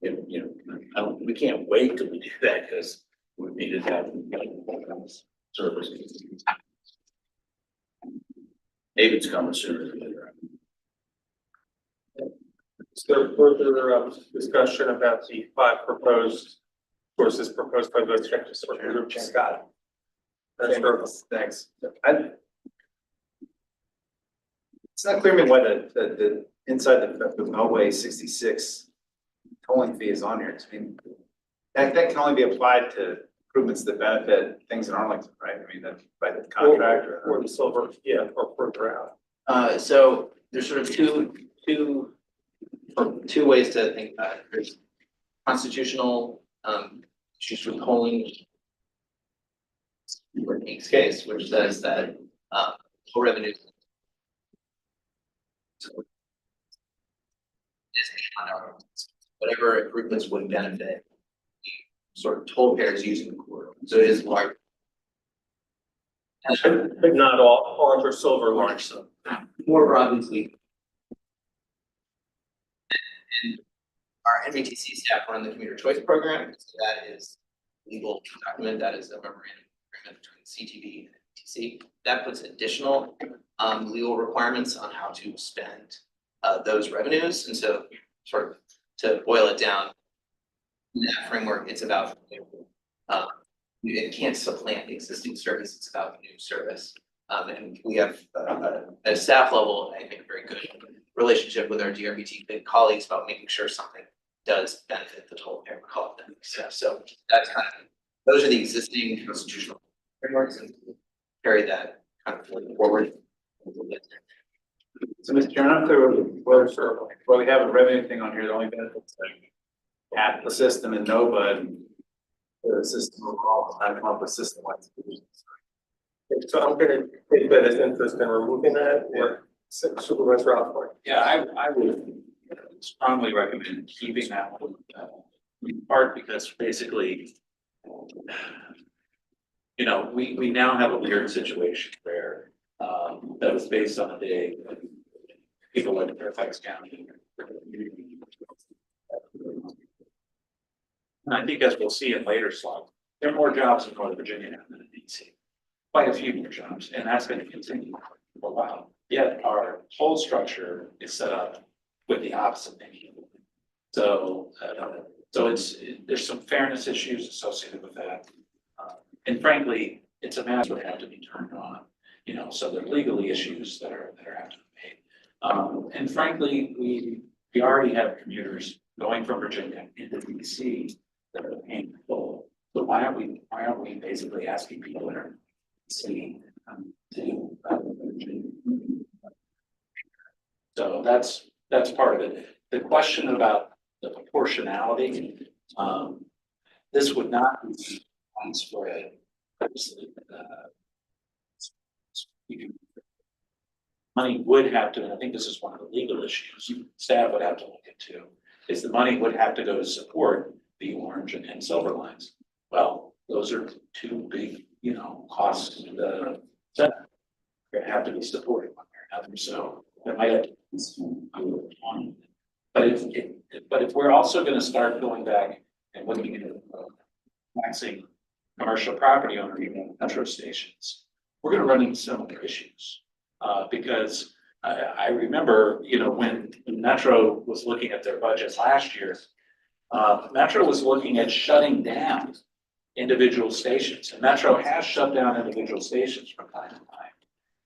You know, we can't wait till we do that because we need to have services. Maybe it's coming sooner than later. Is there further discussion about the 5 proposed sources proposed by the Executive Group? Scott. Thanks. It's not clear to me why the inside the Beltway 66 tolling fee is on here. I mean, that can only be applied to improvements that benefit things in Arlington, right? I mean, that's by the contract or the silver, yeah, or further out. So there's sort of two ways to think about it. There's constitutional issues with tolling, in Hague's case, which says that toll revenues is whatever improvements would benefit the sort of toll payers using the corridor. So it is large. But not all orange or silver Large, lines. so more broadly speaking. And our MATC staff run the commuter choice program. So that is legal document. That is a memorandum agreement between CTV and MATC. That puts additional legal requirements on how to spend those revenues. And so sort of to boil it down, in that framework, it's about it can't supplant existing service, it's about new service. And we have at a staff level, I think, a very good relationship with our DRBT colleagues about making sure something does benefit the toll payer. We call it that. So that's kind of, those are the existing constitutional frameworks and carry that kind of forward. So, Mr. Chairman, I'm clear where we have a revenue thing on here, the only benefits like half the system in Nova and the system overall, I come up with system-wide solutions. So I'm gonna take that as interest in removing that or Supervisor Osborne. Yeah, I would strongly recommend keeping that one, in part because basically, you know, we now have a weird situation where, that was based on a day when people went to Fairfax County. And I think as we'll see in later slides, there are more jobs in Northern Virginia now than in DC. Quite a few more jobs, and that's going to continue for a while. Yet our whole structure is set up with the opposite thinking. So, there's some fairness issues associated with that. And frankly, it's a matter that have to be turned on, you know, so there are legally issues that are have to be made. And frankly, we already have commuters going from Virginia into DC that are paying full. So why aren't we basically asking people that are in DC to so that's part of it. The question about the proportionality, this would not be widespread. Money would have to, and I think this is one of the legal issues staff would have to look into, is the money would have to go to support the orange and silver lines. Well, those are two big, you know, costs that have to be supported one way or another. So there might have to be some on. But if we're also going to start going back and looking at taxing commercial property owners, even metro stations, we're going to run into similar issues. Because I remember, you know, when Metro was looking at their budgets last year, Metro was looking at shutting down individual stations, and Metro has shut down individual stations from time to time.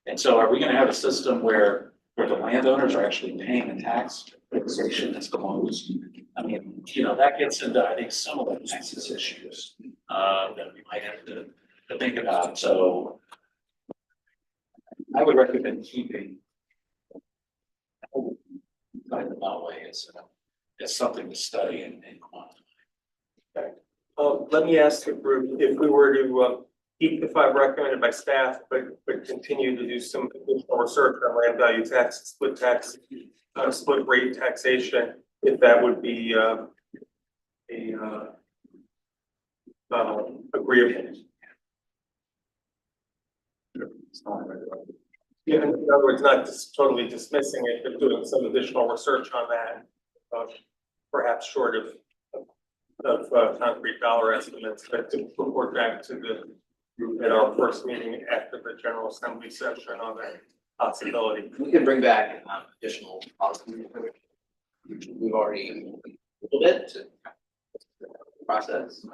And so are we going to have a system where the landowners are actually paying a tax for the station that's closed? I mean, you know, that gets into, I think, some of the nexus issues that we might have to think about. So I would recommend keeping that way as something to study and quantify. Let me ask the group, if we were to keep the 5 recommended by staff, but continue to do some additional research on land value tax, split rate taxation, if that would be agreeable. Yeah, in other words, not just totally dismissing it, but doing some additional research on that, perhaps short of concrete dollar estimates, but to report back to the group at our first meeting after the General Assembly session on that possibility. We can bring back additional policy. We've already a little bit to process.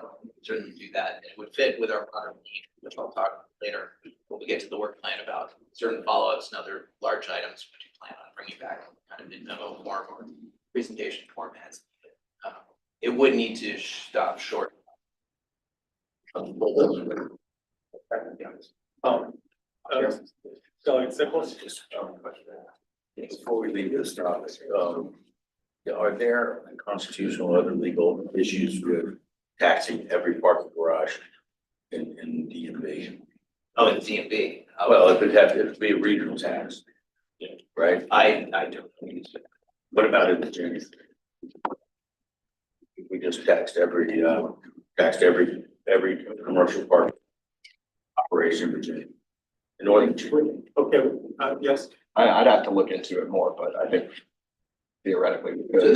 Certainly do that. It would fit with our product need, which I'll talk later when we get to the work plan about certain follow-ups and other large items which we plan on bringing back kind of in memo form or presentation formats. It would need to stop short. So it's simple. Before we leave this topic, are there constitutional or other legal issues with taxing every parking garage in DMV? Oh, in DMV. Well, it would be a regional tax, right? I don't think so. What about in Virginia? We just taxed every commercial park operation in Virginia. In Northern Virginia. Okay, yes. I'd have to look into it more, but I think theoretically we could. So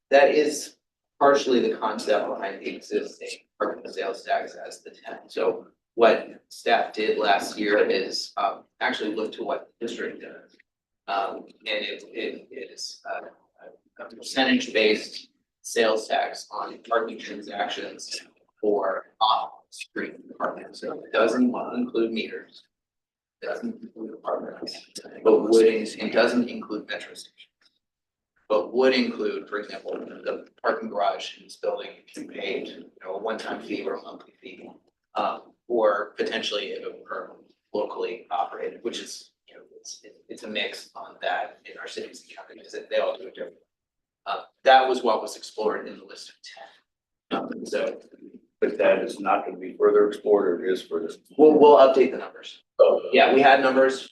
that is partially the concept behind the existing parking sales tax as the tenant. So what staff did last year is actually look to what the district does. And it is a percentage-based sales tax on parking transactions for off-street parking. So it doesn't include meters. Doesn't include apartments, but it doesn't include metro stations. But would include, for example, the parking garage in this building can be paid, you know, a one-time fee or a monthly fee, or potentially if it were locally operated, which is, you know, it's a mix on that in our cities and counties, because they all do it differently. That was what was explored in the list of 10. So but that is not gonna be further explored, or it is for this. We'll update the numbers. Oh, Yeah, we had numbers,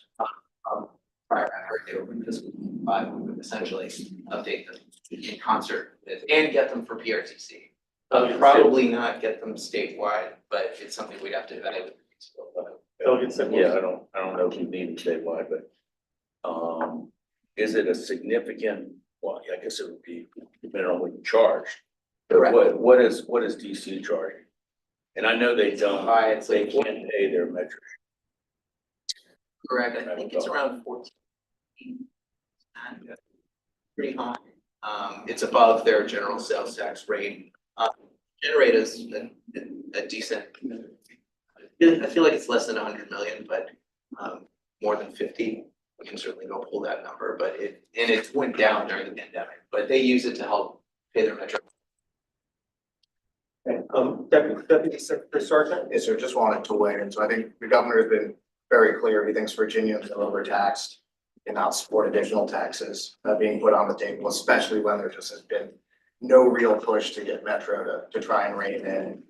prior, they were fiscal 5, we would essentially update them in concert with, and get them for PRTC. Probably not get them statewide, but it's something we'd have to evaluate. It'll get simple. yeah, I don't know if you need to say why, but, is it a significant, well, I guess it would be, depending on what you charge. But Correct. what is DC charging? And I know they don't, High, it's they like, can't pay their metric. correct, I think it's around 14. Pretty high. It's above their general sales tax rate. Generate is a decent. I feel like it's less than 100 million, but more than 50. We can certainly go pull that number, but it went down during the pandemic, but they use it to help pay their metro. Okay, Deputy Secretary Sergeant? Yes, sir, just wanted to weigh in. So I think the governor has been very clear. He thinks Virginians are overtaxed and not support additional taxes being put on the table, especially when there just has been no real push to get Metro to try and rein in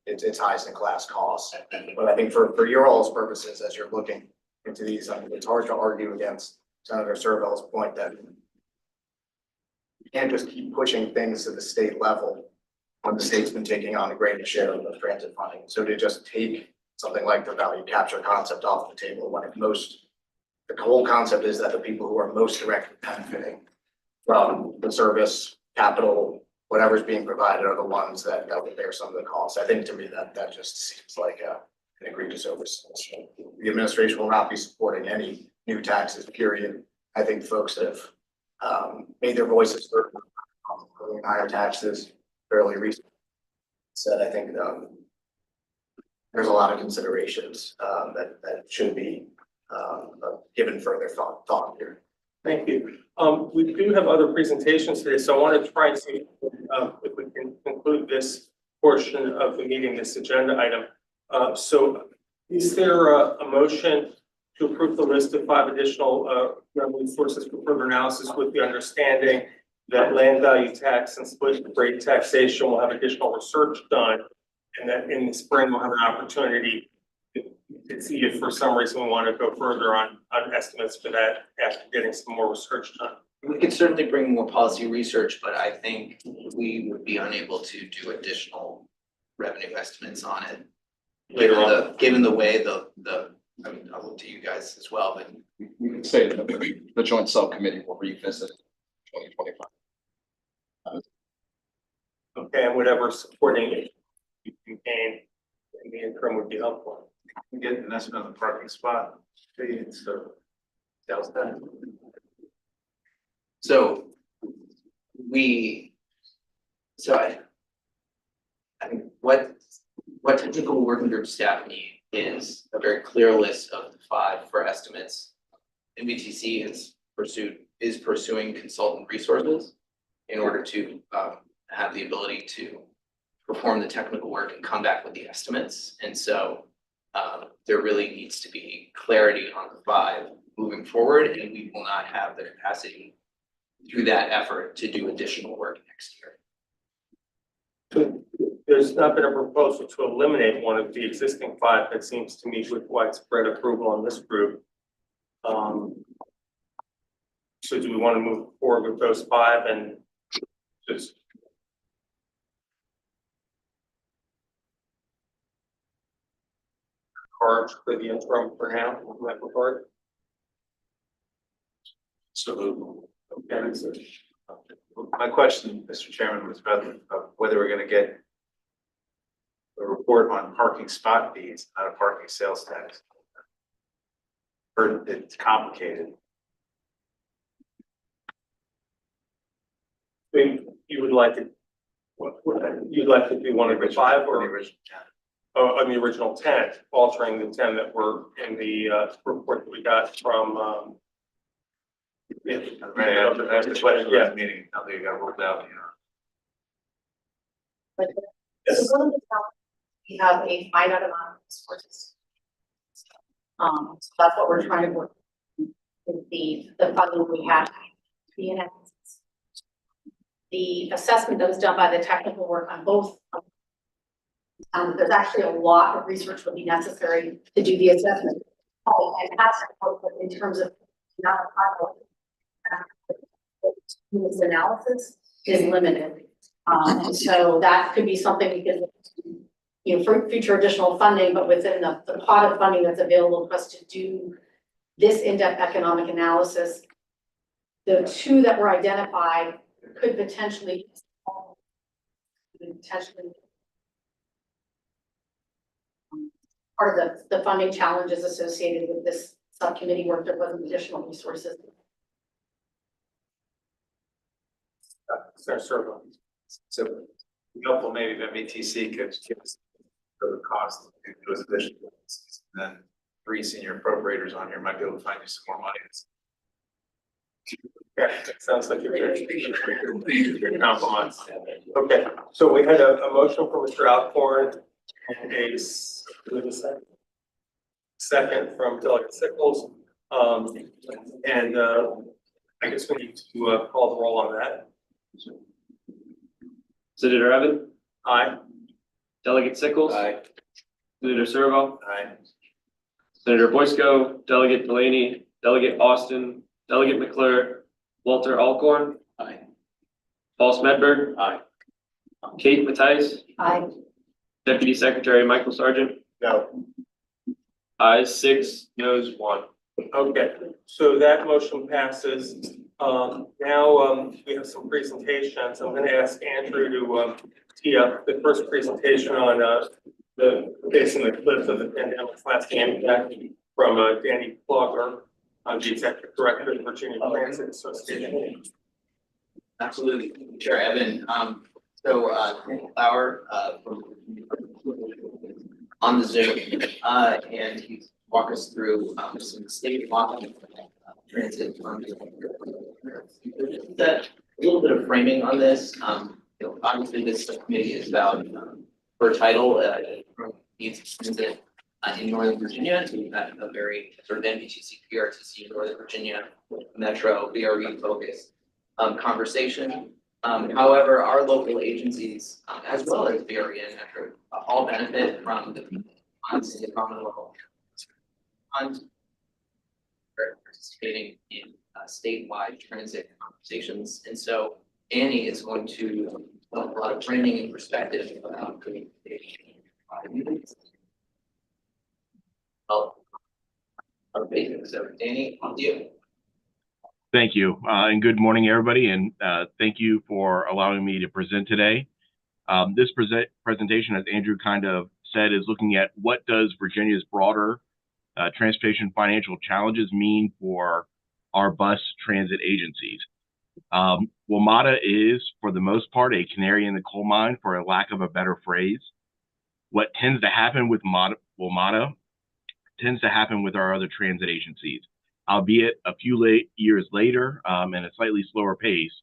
its highest in class costs. But I think for your all's purposes, as you're looking into these, I mean, it's hard to argue against Senator Servel's point that you can't just keep pushing things to the state level when the state's been taking on a greater share of the transit funding. So to just take something like the value capture concept off the table when the whole concept is that the people who are most directly benefiting from the service, capital, whatever's being provided are the ones that would bear some of the costs. I think to me that just seems like an egregious oversight. The administration will not be supporting any new taxes, period. I think folks have made their voices heard on higher taxes fairly recently. Said, I think there's a lot of considerations that should be given further thought here. Thank you. We do have other presentations today, so I want to try and see if we can conclude this portion of the meeting, this agenda item. So is there a motion to approve the list of 5 additional revenue sources for further analysis with the understanding that land value tax and split rate taxation will have additional research done, and that in the spring we'll have an opportunity to see if for some reason we want to go further on estimates for that after getting some more research done? We could certainly bring more policy research, but I think we would be unable to do additional revenue estimates on it. Given the way I mean, I'll look to you guys as well, but We can say that the joint subcommittee will revisit 2025. Okay, and whatever supporting you can gain in the interim would be helpful. We get an estimate of the parking spot. So sales tax. so I think what technical working group staff need is a very clear list of the 5 for estimates. MVTC is pursuing consultant resources in order to have the ability to perform the technical work and come back with the estimates. And so there really needs to be clarity on the 5 moving forward, and we will not have the capacity through that effort to do additional work next year. So there's not been a proposal to eliminate one of the existing 5 that seems to me with widespread approval on this group. So do we want to move forward with those 5 and just charge for the interim for now in that regard? So, Okay, so my question, Mr. Chairman, was about whether we're gonna get a report on parking spot fees, not a parking sales tax. Or it's complicated. you would like to, you'd like to do one of the 5 The or original, on the original 10, altering the 10 that were in the report that we got from yeah. Right, after the question, yeah, meeting, how they got rolled out, you know. Yes. So one of the challenges, we have a finite amount of resources. So that's what we're trying to work with the funding we have to be in essence. The assessment that was done by the technical work on both There's actually a lot of research would be necessary to do the assessment. And that's in terms of not this analysis is limited. And so that could be something we could, you know, for future additional funding, but within the pot of funding that's available for us to do this in-depth economic analysis, the two that were identified could potentially part of the funding challenges associated with this subcommittee work. There wasn't additional resources. Senator Servo. So helpful maybe if MBTC could give us the cost of those additional ones. And then 3 senior appropriators on here might be able to find you some more money. Okay, sounds like you're compromise. Okay, so we had a motion from Mr. Alcorn and a second from Delegate Sickles. And I guess we need to call the roll on that. Senator Evan, Aye. Delegate Sickles. Aye. Senator Servo, Aye. Senator Boysko, Delegate Delaney, Delegate Austin, Delegate McClure, Walter Alcorn. Aye. Paul Smedberg. Aye. Kate Mattice, I Deputy Secretary Michael Sargent. No. Ayes 6, noes 1. Okay, so that motion passes. Now we have some presentations. I'm going to ask Andrew to tee up the first presentation on the facing the cliff of the pandemic lasting impact from Danny Plogger, the Executive Director of the Virginia Transit Association. Absolutely, Chair Evan. Flower on the Zoom, and he walk us through some state law transit. That a little bit of framing on this. Obviously, this subcommittee is about per title needs of transit in Northern Virginia. So we've had a very sort of NBTC PRTC Northern Virginia Metro VRE focused conversation. However, our local agencies, as well as VRE and Metro, all benefit from the funds in the Commonwealth fund participating in statewide transit conversations. And so Annie is going to put a lot of framing and perspective about communication. So Danny, on you. Thank you, and good morning, everybody, and thank you for allowing me to present today. This presentation, as Andrew kind of said, is looking at what does Virginia's broader transportation financial challenges mean for our bus transit agencies. WMATA is, for the most part, a canary in the coal mine, for a lack of a better phrase. What tends to happen with WMATA tends to happen with our other transit agencies, albeit a few years later and a slightly slower pace.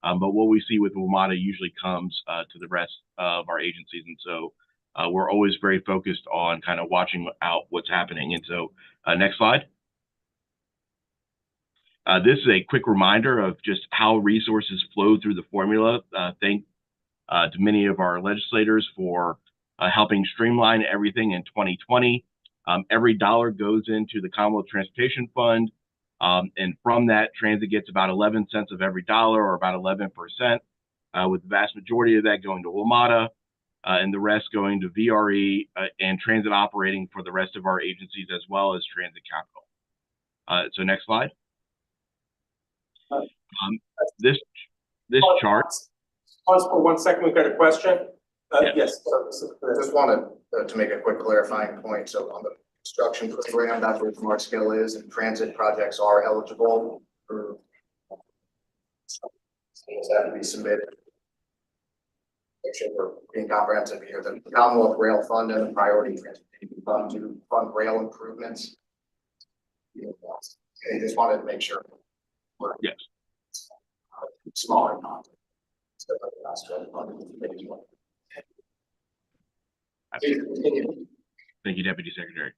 But what we see with WMATA usually comes to the rest of our agencies. And so we're always very focused on kind of watching out what's happening. And so next slide. This is a quick reminder of just how resources flow through the formula. Thank to many of our legislators for helping streamline everything in 2020. Every dollar goes into the Commonwealth Transportation Fund. And from that, transit gets about 11 cents of every dollar, or about 11%, with the vast majority of that going to WMATA and the rest going to VRE and transit operating for the rest of our agencies, as well as transit capital. So next slide. This chart. Pause for 1 second. We've got a question. Yes. I just wanted to make a quick clarifying point. So on the construction program, that's where smart scale is, and transit projects are eligible for things that have to be submitted. Make sure we're being comprehensive here. The Commonwealth Rail Fund and the Priority Transportation Fund to fund rail improvements. I just wanted to make sure we're smaller amount. Thank you, Deputy Secretary.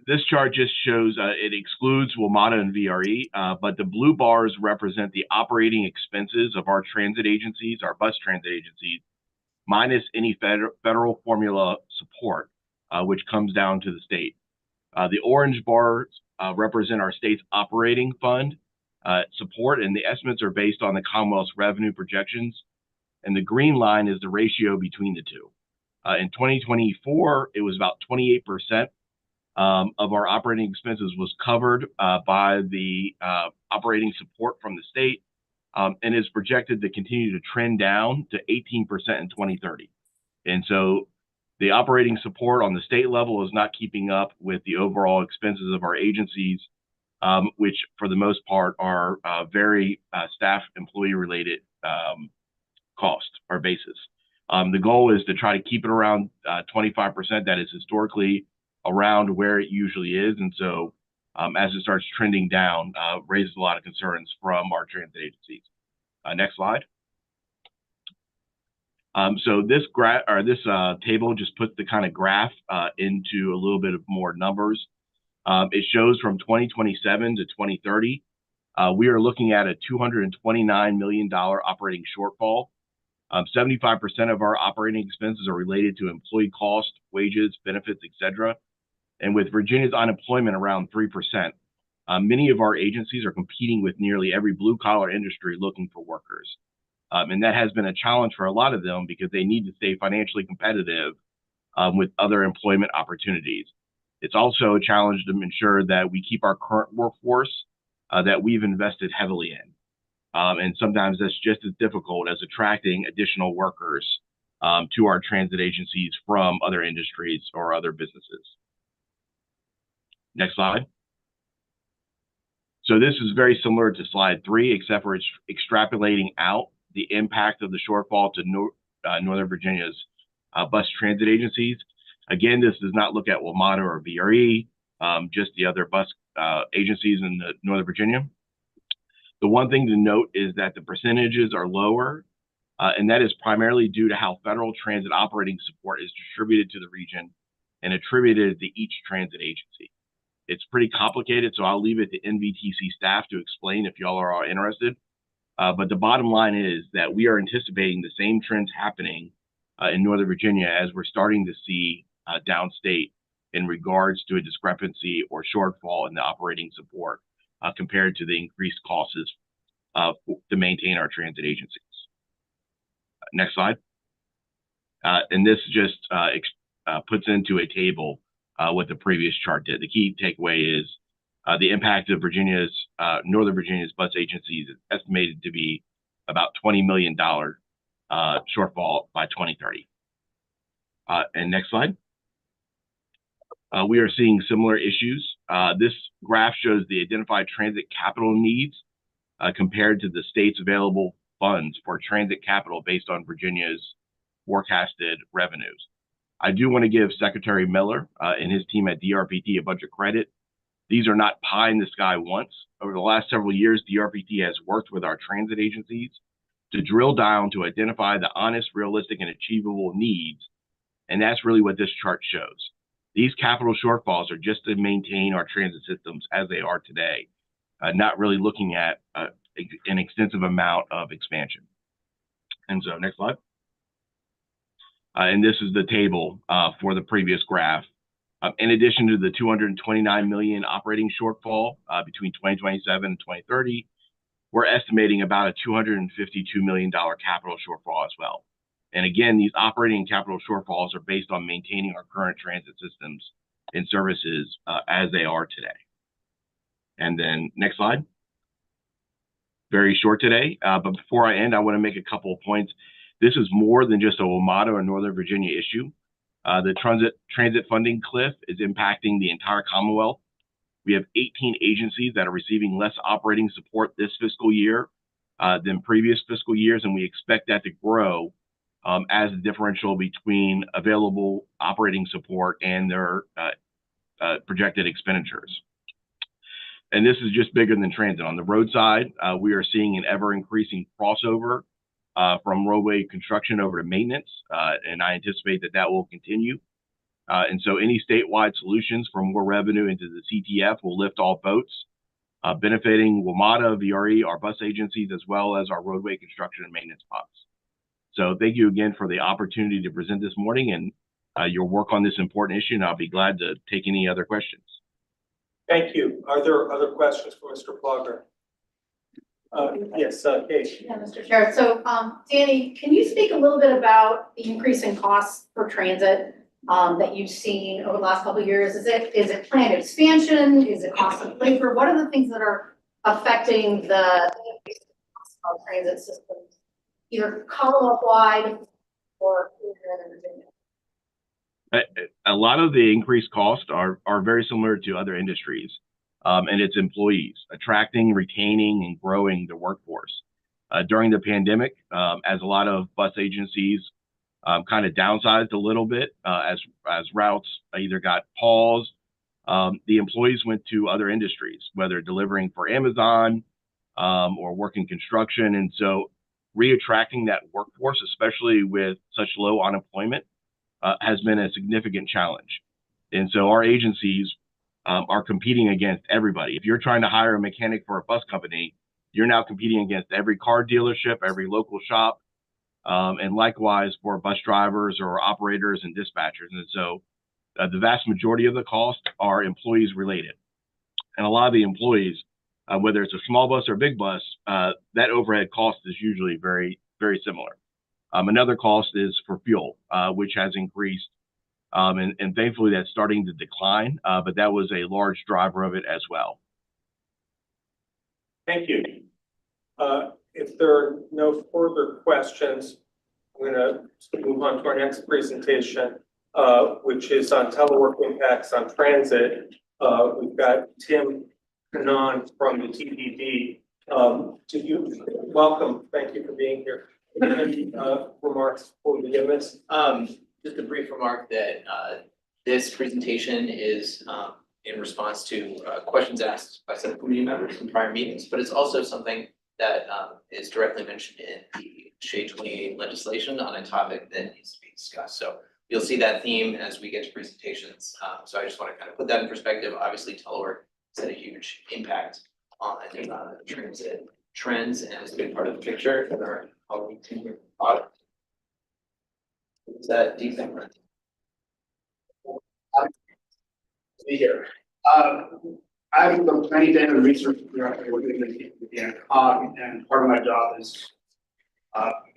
This chart just shows it excludes WMATA and VRE, but the blue bars represent the operating expenses of our transit agencies, our bus transit agencies, minus any federal formula support, which comes down to the state. The orange bars represent our state's operating fund support, and the estimates are based on the Commonwealth's revenue projections. And the green line is the ratio between the two. In 2024, it was about 28% of our operating expenses was covered by the operating support from the state, and is projected to continue to trend down to 18% in 2030. And so the operating support on the state level is not keeping up with the overall expenses of our agencies, which for the most part are very staff employee related cost or basis. The goal is to try to keep it around 25%. That is historically around where it usually is. And so as it starts trending down, raises a lot of concerns from our transit agencies. Next slide. So this table just puts the kind of graph into a little bit of more numbers. It shows from 2027 to 2030, we are looking at a $229 million operating shortfall. 75% of our operating expenses are related to employee costs, wages, benefits, etc. And with Virginia's unemployment around 3%, many of our agencies are competing with nearly every blue collar industry looking for workers. And that has been a challenge for a lot of them because they need to stay financially competitive with other employment opportunities. It's also a challenge to ensure that we keep our current workforce that we've invested heavily in. And sometimes that's just as difficult as attracting additional workers to our transit agencies from other industries or other businesses. Next slide. So this is very similar to slide 3, except for it's extrapolating out the impact of the shortfall to Northern Virginia's bus transit agencies. Again, this does not look at WMATA or VRE, just the other bus agencies in Northern Virginia. The one thing to note is that the percentages are lower, and that is primarily due to how federal transit operating support is distributed to the region and attributed to each transit agency. It's pretty complicated, so I'll leave it to NVTC staff to explain if y'all are all interested. But the bottom line is that we are anticipating the same trends happening in Northern Virginia as we're starting to see downstate in regards to a discrepancy or shortfall in the operating support compared to the increased costs to maintain our transit agencies. Next slide. And this just puts into a table what the previous chart did. The key takeaway is the impact of Northern Virginia's bus agencies is estimated to be about $20 million shortfall by 2030. And next slide. We are seeing similar issues. This graph shows the identified transit capital needs compared to the state's available funds for transit capital based on Virginia's forecasted revenues. I do want to give Secretary Miller and his team at DRPT a bunch of credit. These are not pie in the sky wants. Over the last several years, DRPT has worked with our transit agencies to drill down to identify the honest, realistic, and achievable needs. And that's really what this chart shows. These capital shortfalls are just to maintain our transit systems as they are today, not really looking at an extensive amount of expansion. And so next slide. And this is the table for the previous graph. In addition to the $229 million operating shortfall between 2027 and 2030, we're estimating about a $252 million capital shortfall as well. And again, these operating and capital shortfalls are based on maintaining our current transit systems and services as they are today. And then next slide. Very short today, but before I end, I want to make a couple of points. This is more than just a WMATA or Northern Virginia issue. The transit funding cliff is impacting the entire Commonwealth. We have 18 agencies that are receiving less operating support this fiscal year than previous fiscal years, and we expect that to grow as the differential between available operating support and their projected expenditures. And this is just bigger than transit. On the road side, we are seeing an ever-increasing crossover from roadway construction over to maintenance, and I anticipate that that will continue. And so any statewide solutions for more revenue into the CTF will lift all boats, benefiting WMATA, VRE, our bus agencies, as well as our roadway construction and maintenance pods. So thank you again for the opportunity to present this morning and your work on this important issue, and I'll be glad to take any other questions. Thank you. Are there other questions for Mr. Plugger? Yes, Kate. Yeah, Mr. Chair. So, Danny, can you speak a little bit about the increase in costs for transit that you've seen over the last couple of years? Is it planned expansion? Is it cost of labor? What are the things that are affecting the transit system, either Commonwealth-wide or in Northern Virginia? A lot of the increased costs are very similar to other industries, and it's employees, attracting, retaining, and growing the workforce. During the pandemic, as a lot of bus agencies kind of downsized a little bit as routes either got paused, the employees went to other industries, whether delivering for Amazon or working construction. And so reattracting that workforce, especially with such low unemployment, has been a significant challenge. And so our agencies are competing against everybody. If you're trying to hire a mechanic for a bus company, you're now competing against every car dealership, every local shop, and likewise for bus drivers or operators and dispatchers. And so the vast majority of the costs are employees related. And a lot of the employees, whether it's a small bus or a big bus, that overhead cost is usually very, very similar. Another cost is for fuel, which has increased, and thankfully that's starting to decline, but that was a large driver of it as well. Thank you. If there are no further questions, I'm going to move on to our next presentation, which is on telework impacts on transit. We've got Tim Kanan from the TPD. Welcome. Thank you for being here. Any remarks before we begin this? Just a brief remark that this presentation is in response to questions asked by subcommittee members in prior meetings, but it's also something that is directly mentioned in the SJ28 legislation on a topic that needs to be discussed. So you'll see that theme as we get to presentations. So I just want to kind of put that in perspective. Obviously, telework has had a huge impact on transit trends and is a big part of the picture for how we continue product. Is that deep? Be here. I'm the planning data and research director working with the and part of my job is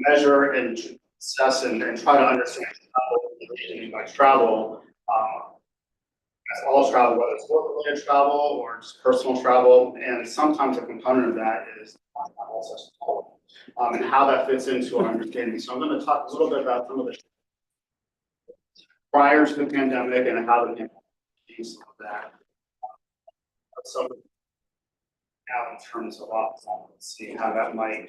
measure and assess and try to understand how travel, as all travel, whether it's work-related travel or just personal travel, and sometimes a component of that is and how that fits into our understanding. So I'm going to talk a little bit about some of the prior to the pandemic and how the pandemic changed some of that. So now in terms of see how that might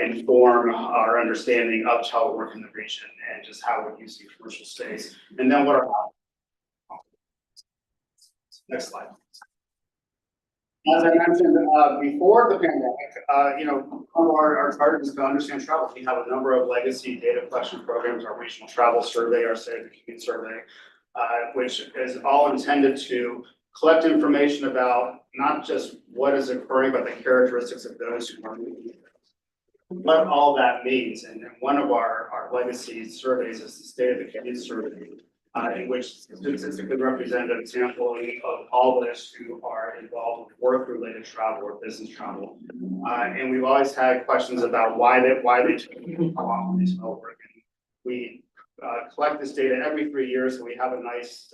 inform our understanding of telework in the region and just how we're using commercial space. And then what are next slide. As I mentioned before the pandemic, one of our targets is to understand travel. We have a number of legacy data collection programs, our regional travel survey, our state of the commute survey, which is all intended to collect information about not just what is occurring, but the characteristics of those who are moving. What all that means, and one of our legacy surveys is the state of the commute survey, in which statistically represent an example of all those who are involved with work-related travel or business travel. And we've always had questions about why they took how often they spell work. And we collect this data every 3 years, so we have a nice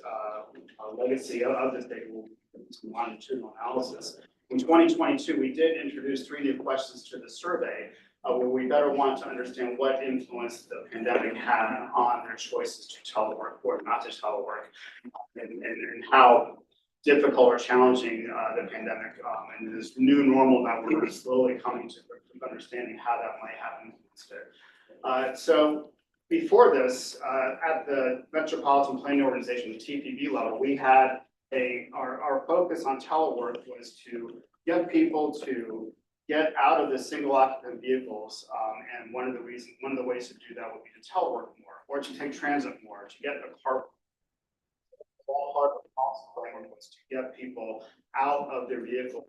legacy of this data. We'll do some longitudinal analysis. In 2022, we did introduce 3 new questions to the survey, where we better want to understand what influence the pandemic had on their choices to telework or not to telework, and how difficult or challenging the pandemic and this new normal that we're slowly coming to understanding how that might have influenced it. So before this, at the Metropolitan Planning Organization, the TPB level, we had our focus on telework was to get people to get out of the single occupant vehicles, and one of the ways to do that would be to telework more, or to take transit more, to get a car. All part of the policy framework was to get people out of their vehicle.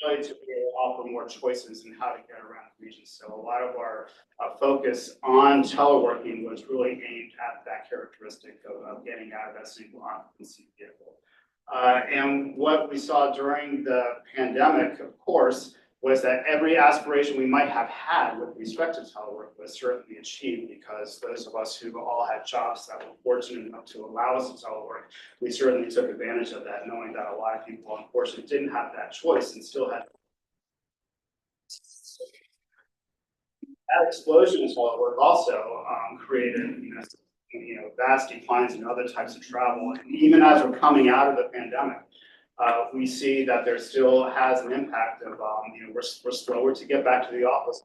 really to be able to offer more choices in how to get around the region. So a lot of our focus on teleworking was really aimed at that characteristic of getting out of that single occupancy vehicle. And what we saw during the pandemic, of course, was that every aspiration we might have had with respect to telework was certainly achieved, because those of us who all had jobs that were fortunate enough to allow us to telework, we certainly took advantage of that, knowing that a lot of people unfortunately didn't have that choice and still had. That explosion in telework also created, vast declines in other types of travel. And even as we're coming out of the pandemic, we see that there still has an impact of, we're slower to get back to the office.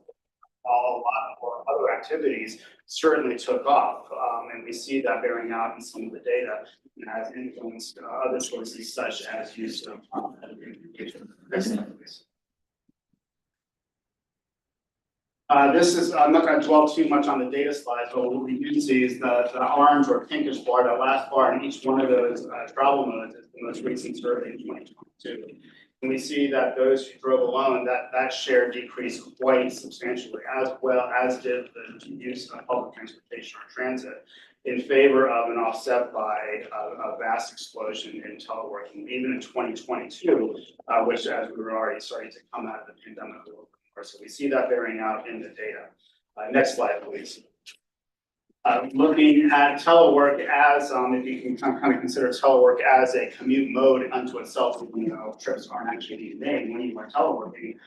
A lot more other activities certainly took off, and we see that bearing out in some of the data has influenced other choices such as use of education. Next slide, please. This is, I'm not going to dwell too much on the data slides, but what we do see is the orange or pinkish bar, that last bar in each one of those travel modes is the most recent survey in 2022. And we see that those who drove alone, that share decreased quite substantially, as well as did the use of public transportation or transit, in favor of and offset by a vast explosion in teleworking, even in 2022, which, as we were already starting to come out of the pandemic. So we see that bearing out in the data. Next slide, please. Looking at telework as, if you can kind of consider telework as a commute mode unto itself, even though trips aren't actually being made when you are teleworking,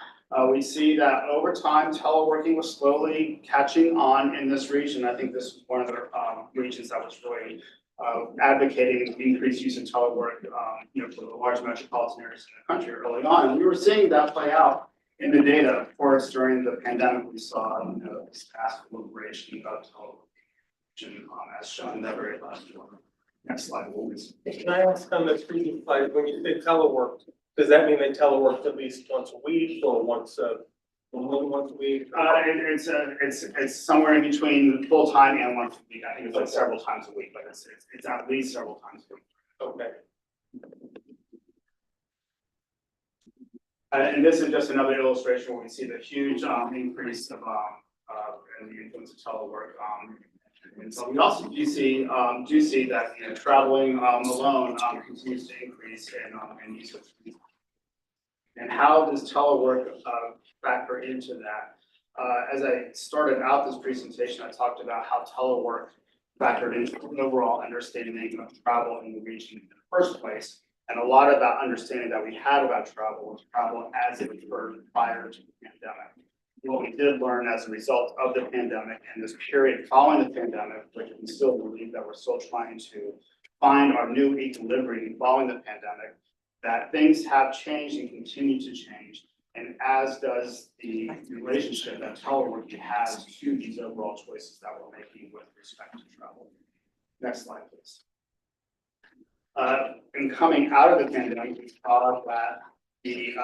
we see that over time, teleworking was slowly catching on in this region. I think this was one of the regions that was really advocating increased use of telework, for the large metropolitan areas in the country early on. And we were seeing that play out in the data. Of course, during the pandemic, we saw this fast proliferation of telework, as shown in that very last one. Next slide, please. Can I ask on the previous slide, when you say telework, does that mean they telework at least once a week or once a week? It's somewhere in between full time and once a week. I think it's like several times a week, but it's at least several times a week. Okay. And this is just another illustration where we see the huge increase of in the influence of telework. And so we also do see that traveling alone continues to increase in use of. And how does telework factor into that? As I started out this presentation, I talked about how telework factored into an overall understanding of travel in the region in the first place. And a lot of that understanding that we had about travel was travel as it occurred prior to the pandemic. What we did learn as a result of the pandemic and this period following the pandemic, which we still believe that we're still trying to find our new equilibrium following the pandemic, that things have changed and continue to change. And as does the relationship that teleworking has to these overall choices that we're making with respect to travel. Next slide, please. And coming out of the pandemic, we saw that the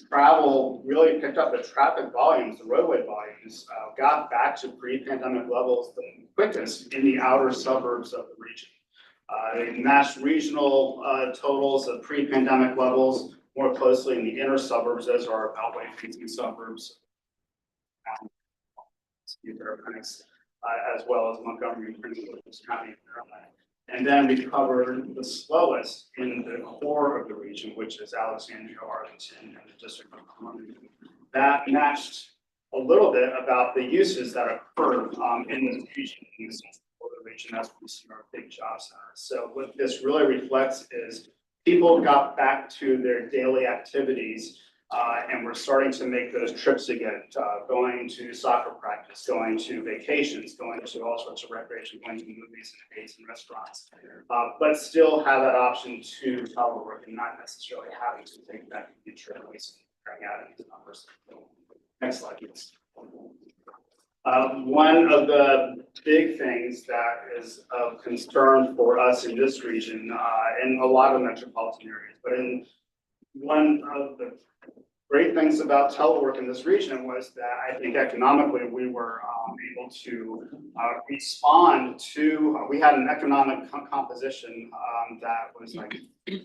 travel really picked up. The traffic volumes, the roadway volumes, got back to pre-pandemic levels the quickest in the outer suburbs of the region. They matched regional totals of pre-pandemic levels more closely in the inner suburbs, as are Beltway facing suburbs, as well as Montgomery and Prince William County. And then we covered the slowest in the core of the region, which is Alexandria, Arlington, and the District of Columbia. That matched a little bit about the uses that occurred in this region, in the region. That's where we see our big job centers. So what this really reflects is people got back to their daily activities, and we're starting to make those trips again, going to soccer practice, going to vacations, going to all sorts of recreation, going to movies and dates and restaurants, but still have that option to telework and not necessarily having to take that trip and carrying out these numbers. Next slide, please. One of the big things that is of concern for us in this region, in a lot of metropolitan areas, but in one of the great things about telework in this region was that I think economically we were able to respond to, we had an economic composition that was like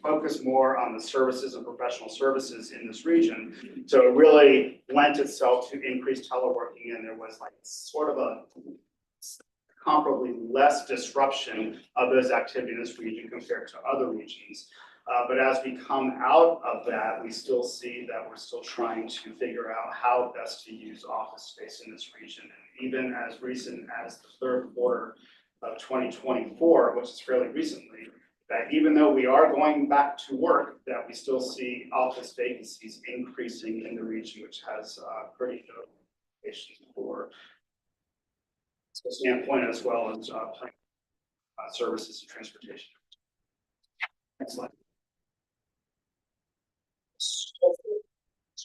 focused more on the services and professional services in this region. So it really lent itself to increased teleworking, and there was like sort of a comparably less disruption of those activities in this region compared to other regions. But as we come out of that, we still see that we're still trying to figure out how best to use office space in this region. And even as recent as the third quarter of 2024, which is fairly recently, that even though we are going back to work, that we still see office vacancies increasing in the region, which has pretty good implications for the standpoint as well as services and transportation. Next slide.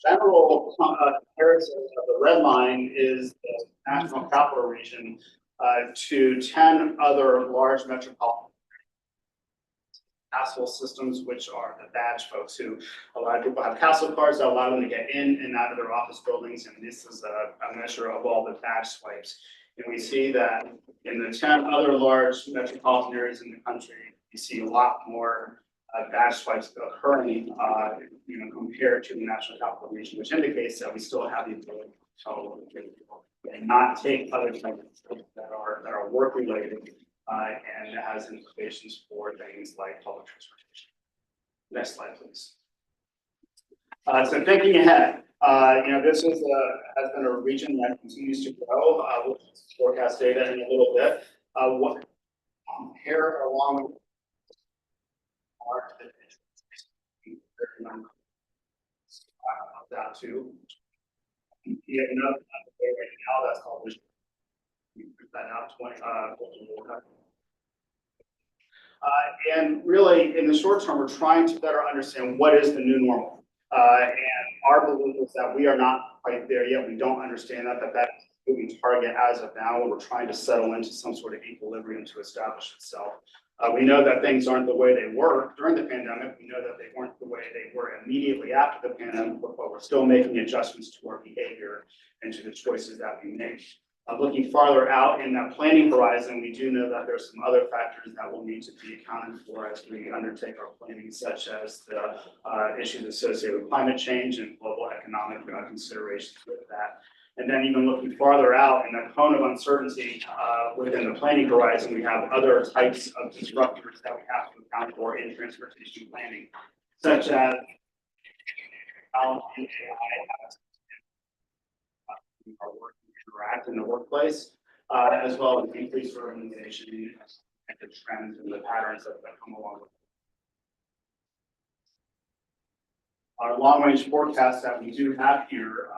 General comparison of the red line is the National Capital Region to 10 other large metropolitan castle systems, which are the badge folks who a lot of people have castle cards that allow them to get in and out of their office buildings. And this is a measure of all the badge swipes. And we see that in the 10 other large metropolitan areas in the country, you see a lot more badge swipes occurring, compared to the National Capital Region, which indicates that we still have the ability to tell and not take other types that are work related, and has implications for things like public transportation. Next slide, please. So thinking ahead, this has been a region that continues to grow. We'll forecast data in a little bit. What here along that too. You have enough right now that's called vision. We put that out 20 and really in the short term, we're trying to better understand what is the new normal. And our belief is that we are not quite there yet. We don't understand that's a moving target as of now, and we're trying to settle into some sort of equilibrium to establish itself. We know that things aren't the way they were during the pandemic. We know that they weren't the way they were immediately after the pandemic, but we're still making adjustments to our behavior and to the choices that we make. Looking farther out in that planning horizon, we do know that there's some other factors that will need to be accounted for as we undertake our planning, such as the issues associated with climate change and global economic considerations with that. And then even looking farther out in the cone of uncertainty within the planning horizon, we have other types of disruptors that we have to account for in transportation planning, such as how AI our work interact in the workplace, as well as increased urbanization and the trends and the patterns that come along with it. Our long-range forecast that we do have here,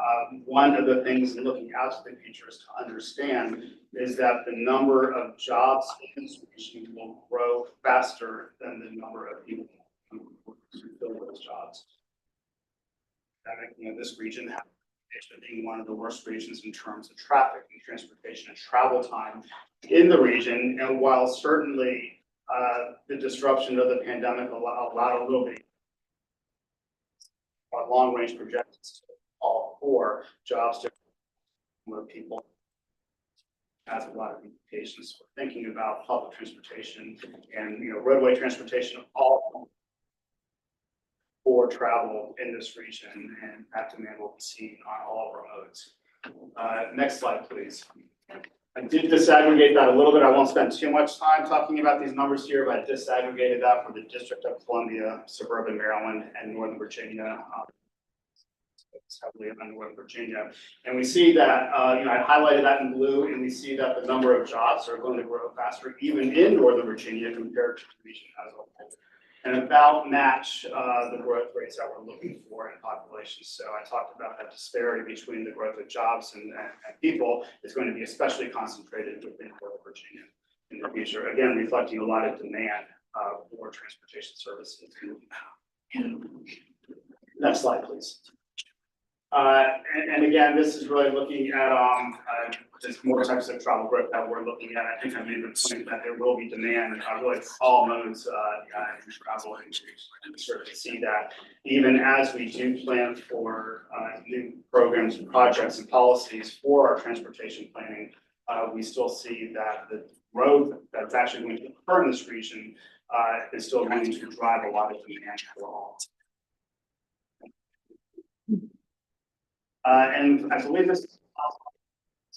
one of the things in looking out to the future is to understand is that the number of jobs in this region will grow faster than the number of people who fill those jobs. This region has being one of the worst regions in terms of traffic and transportation and travel time in the region. And while certainly the disruption of the pandemic allowed a little bit long-range projections to call for jobs to more people, has a lot of implications for thinking about public transportation and roadway transportation all for travel in this region, and that demand will be seen on all of our modes. Next slide, please. I did disaggregate that a little bit. I won't spend too much time talking about these numbers here, but I disaggregated that for the District of Columbia, suburban Maryland, and Northern Virginia. Heavily in Northern Virginia. And we see that, I highlighted that in blue, and we see that the number of jobs are going to grow faster even in Northern Virginia compared to the region as a whole, and about match the growth rates that we're looking for in populations. So I talked about that disparity between the growth of jobs and people is going to be especially concentrated within Northern Virginia in the future. Again, reflecting a lot of demand for transportation services. Next slide, please. And again, this is really looking at there's more types of travel growth that we're looking at. I think I made the point that there will be demand, really all modes, in travel, and we sort of see that even as we do plan for, new programs and projects and policies for our transportation planning, we still see that the growth that's actually going to occur in this region, is still going to drive a lot of demand for all. And I believe this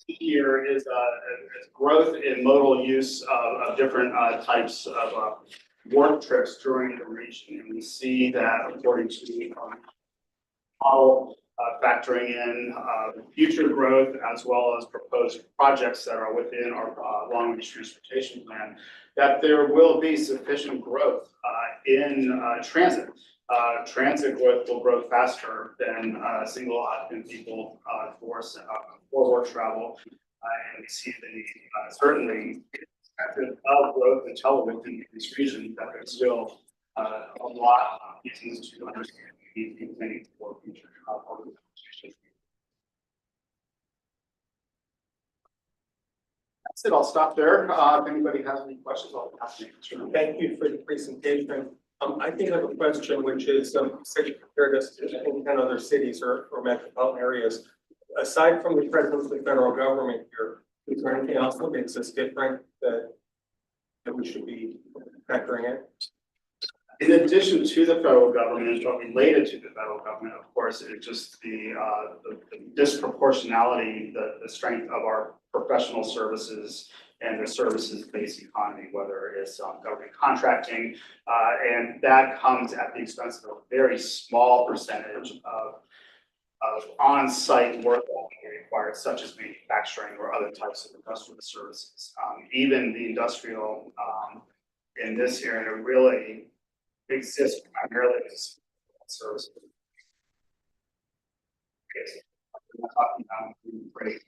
here is growth in modal use of different types of work trips during the region. And we see that according to the model, factoring in future growth as well as proposed projects that are within our long-range transportation plan, that there will be sufficient growth in transit. Transit growth will grow faster than single occupant people for work travel. And we see the certainly of growth in telework in this region, that there's still a lot of reasons to understand the need for future organizations. That's it. I'll stop there. If anybody has any questions, I'll pass the answer. Thank you for the presentation. I think I have a question, which is, you said you compared us to, I think, 10 other cities or metropolitan areas. Aside from the presence of the federal government here, is there anything else that makes us different that we should be factoring in? In addition to the federal government, but related to the federal government, of course, it's just the disproportionality, the strength of our professional services and the services-based economy, whether it's government contracting, and that comes at the expense of a very small percentage of on-site work that will be required, such as manufacturing or other types of industrial services. Even the industrial in this area really exists primarily as services. We're not talking about great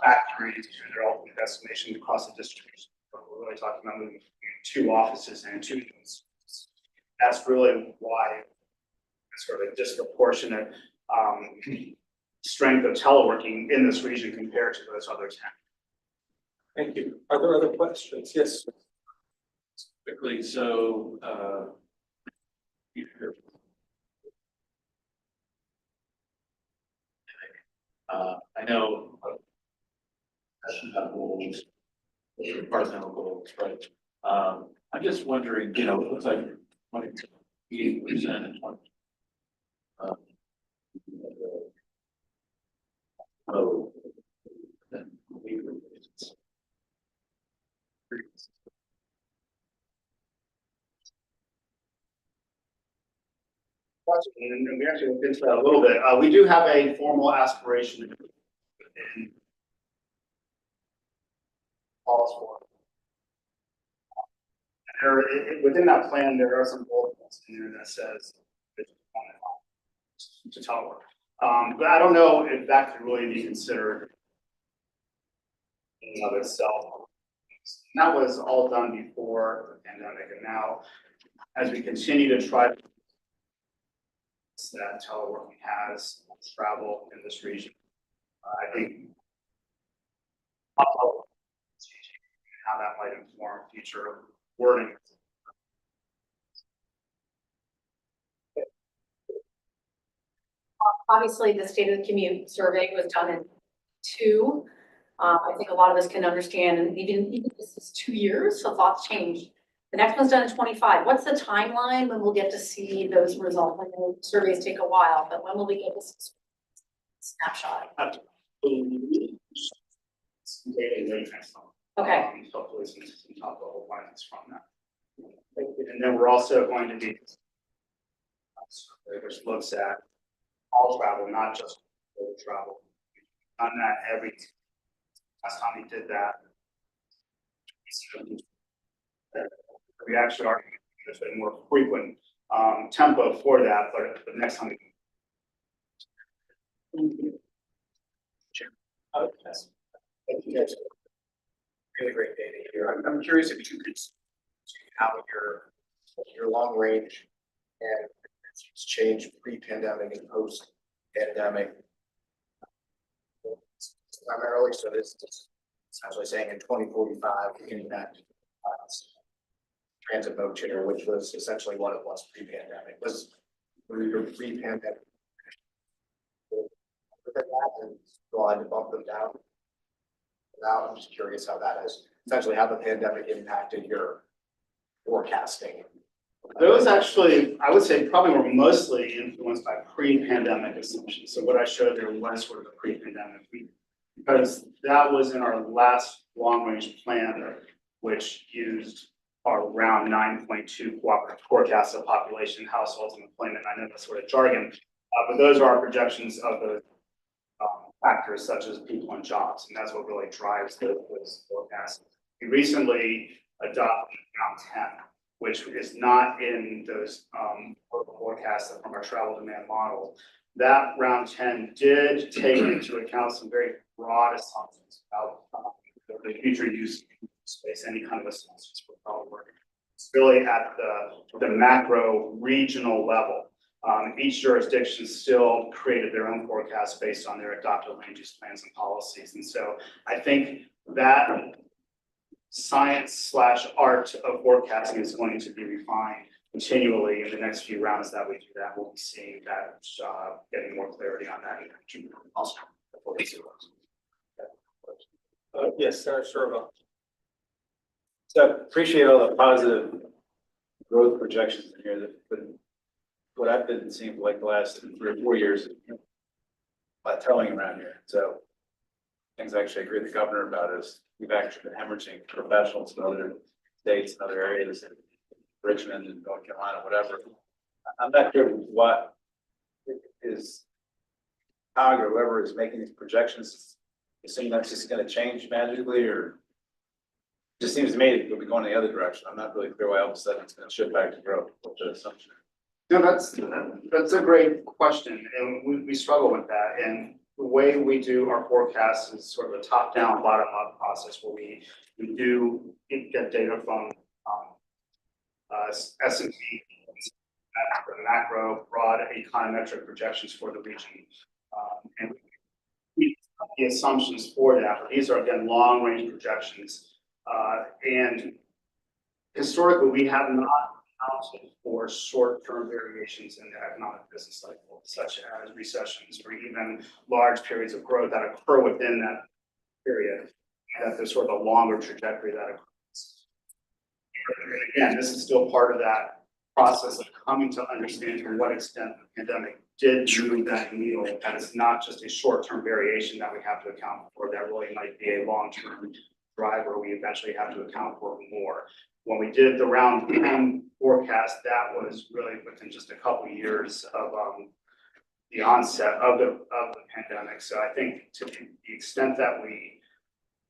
factories to their ultimate destination across the distribution. We're really talking about moving 2 offices and 2 units. That's really why it's sort of a disproportionate strength of teleworking in this region compared to those other 10. Thank you. Are there other questions? Yes. Quickly, so, I know departmental goals, right? I'm just wondering, you know, it looks like 28% and 20. Oh. And we actually looked into that a little bit. We do have a formal aspiration in calls for. Within that plan, there are some bullet points in there that says to telework. But I don't know if that could really be considered in and of itself. And that was all done before the pandemic, and now as we continue to try that teleworking has travel in this region, I think how that might inform future wording. Obviously, the state of the commute survey was done in 2. I think a lot of us can understand, and even this is 2 years, so thoughts change. The next one's done in 25. What's the timeline when we'll get to see those results? I know surveys take a while, but when will we get this snapshot? Okay. Hopefully some top level findings from that. And then we're also going to be which looks at all travel, not just road travel. On that every last time we did that, we actually are there's a more frequent tempo for that, but the next time Yes. Thank you guys. Really great data here. I'm curious if you could see how your long range and it's changed pre-pandemic and post-pandemic. primarily, so this is essentially saying in 2045, we can connect transit mode chair, which was essentially what it was pre-pandemic, was pre-pandemic. Within that, and glad to bump them down. Now, I'm just curious how that has, essentially how the pandemic impacted your forecasting. Those actually, I would say probably were mostly influenced by pre-pandemic assumptions. So what I showed there was sort of a pre-pandemic, because that was in our last long-range plan, which used our around 9.2 cooperative forecast of population, households, and employment. I know that's sort of jargon, but those are our projections of the factors such as people and jobs, and that's what really drives those forecasts. We recently adopted round 10, which is not in those forecasts from our travel demand model. That round 10 did take into account some very broad assumptions about the future use of space, any kind of assumptions for probably work. It's really at the macro regional level. Each jurisdiction still created their own forecast based on their adopted land use plans and policies. And so I think that science/art of forecasting is going to be refined continually in the next few rounds that we do that. We'll be seeing that, getting more clarity on that. Also, Yes, Senator Servo. So appreciate all the positive growth projections in here but what I've been seeing like the last 3 or 4 years, plateauing around here. So things I actually agree with the governor about is we've actually been hemorrhaging professionals in other states and other areas, in Richmond and North Carolina, whatever. I'm not sure what is COG or whoever is making these projections. Assuming that's just going to change magically, or it just seems to me it will be going the other direction. I'm not really clear why all of a sudden it's going to shift back to growth. What's the assumption? No, that's a great question, and we struggle with that. And the way we do our forecasts is sort of a top-down, bottom-up process where we do get data from S&P, macro, broad econometric projections for the region, and we the assumptions for that. But these are again long-range projections, and historically we have not accounted for short-term variations in the economic business cycle, such as recessions or even large periods of growth that occur within that period. And that there's sort of a longer trajectory that occurs. And again, this is still part of that process of coming to understand to what extent the pandemic did move that needle. That it's not just a short-term variation that we have to account for, that really might be a long-term driver we eventually have to account for more. When we did the round 10 forecast, that was really within just a couple of years of the onset of the pandemic. So I think to the extent that we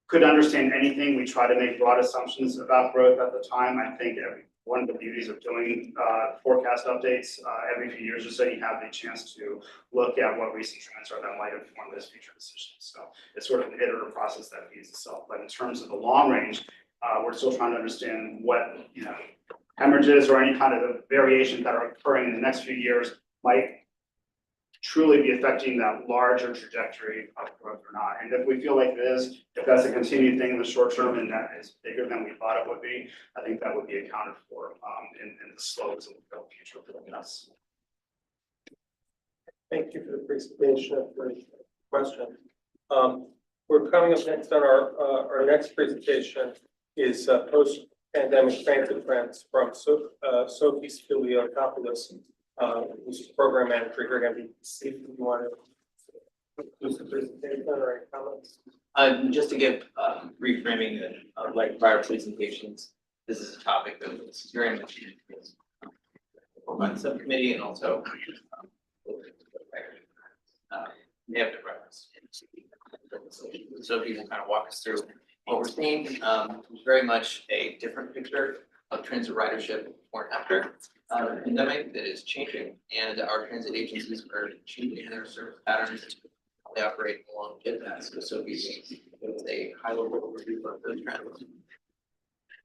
could understand anything, we try to make broad assumptions about growth at the time. I think one of the beauties of doing forecast updates every few years or so, you have the chance to look at what recent trends are that might inform those future decisions. So it's sort of an iterative process that feeds itself. But in terms of the long range, we're still trying to understand what, hemorrhages or any kind of variations that are occurring in the next few years might truly be affecting that larger trajectory of growth or not. And if we feel like it is, if that's a continued thing in the short term and that is bigger than we thought it would be, I think that would be accounted for in the slopes of the future for us. Thank you for the presentation, for the question. We're coming up next on our next presentation is post-pandemic transit trends from Sophie Spiliopoulos, who's the program manager here. Going to be see if you want to do some presentation or any comments. Just to give reframing like prior presentations, this is a topic that is very much by the subcommittee and also they have to reference. So if you can kind of walk us through what we're seeing, very much a different picture of transit ridership before and after the pandemic that is changing, and our transit agencies are changing their service patterns. They operate along with that. So we give a high level overview of those trends.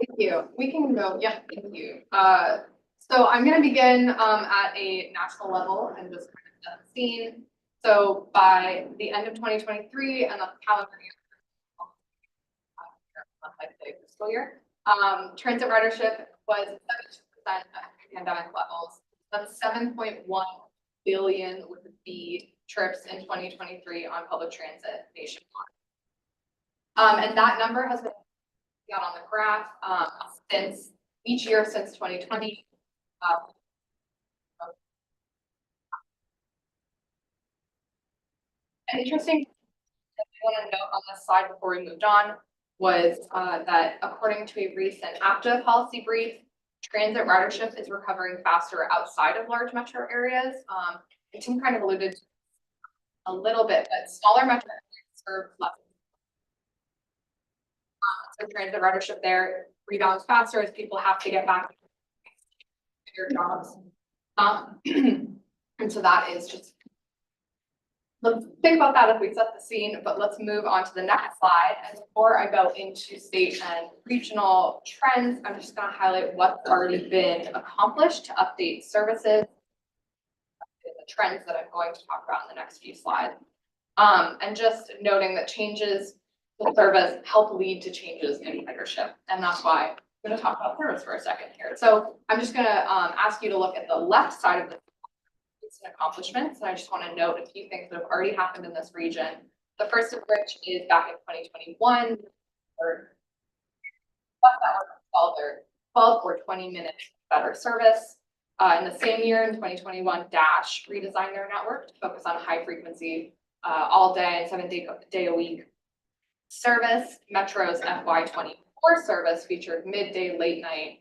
Thank you. We can go. Yeah, thank you. So I'm going to begin at a national level and just kind of set the scene. So by the end of 2023 and the calendar year, fiscal year, transit ridership was 72% of pandemic levels. That's 7.1 billion with a B trips in 2023 on public transit nationwide. And that number has been out on the graph since each year since 2020. An interesting thing I want to note on this slide before we moved on was that according to a recent APTA policy brief, transit ridership is recovering faster outside of large metro areas. And Tim kind of alluded to a little bit, but smaller metro areas serve less. So transit ridership there rebounds faster as people have to get back to their jobs. And so that is just, let's think about that if we set the scene, but let's move on to the next slide. And before I go into state and regional trends, I'm just going to highlight what's already been accomplished to update services, the trends that I'm going to talk about in the next few slides. And just noting that changes to service help lead to changes in ridership. And that's why I'm going to talk about service for a second here. So I'm just going to ask you to look at the left side of the and accomplishments. And I just want to note a few things that have already happened in this region. The first of which is back in 2021, or 12 or 20 minutes better service. In the same year in 2021, Dash redesigned their network to focus on high frequency, all day and 7 day a week service. Metro's FY24 service featured midday, late night,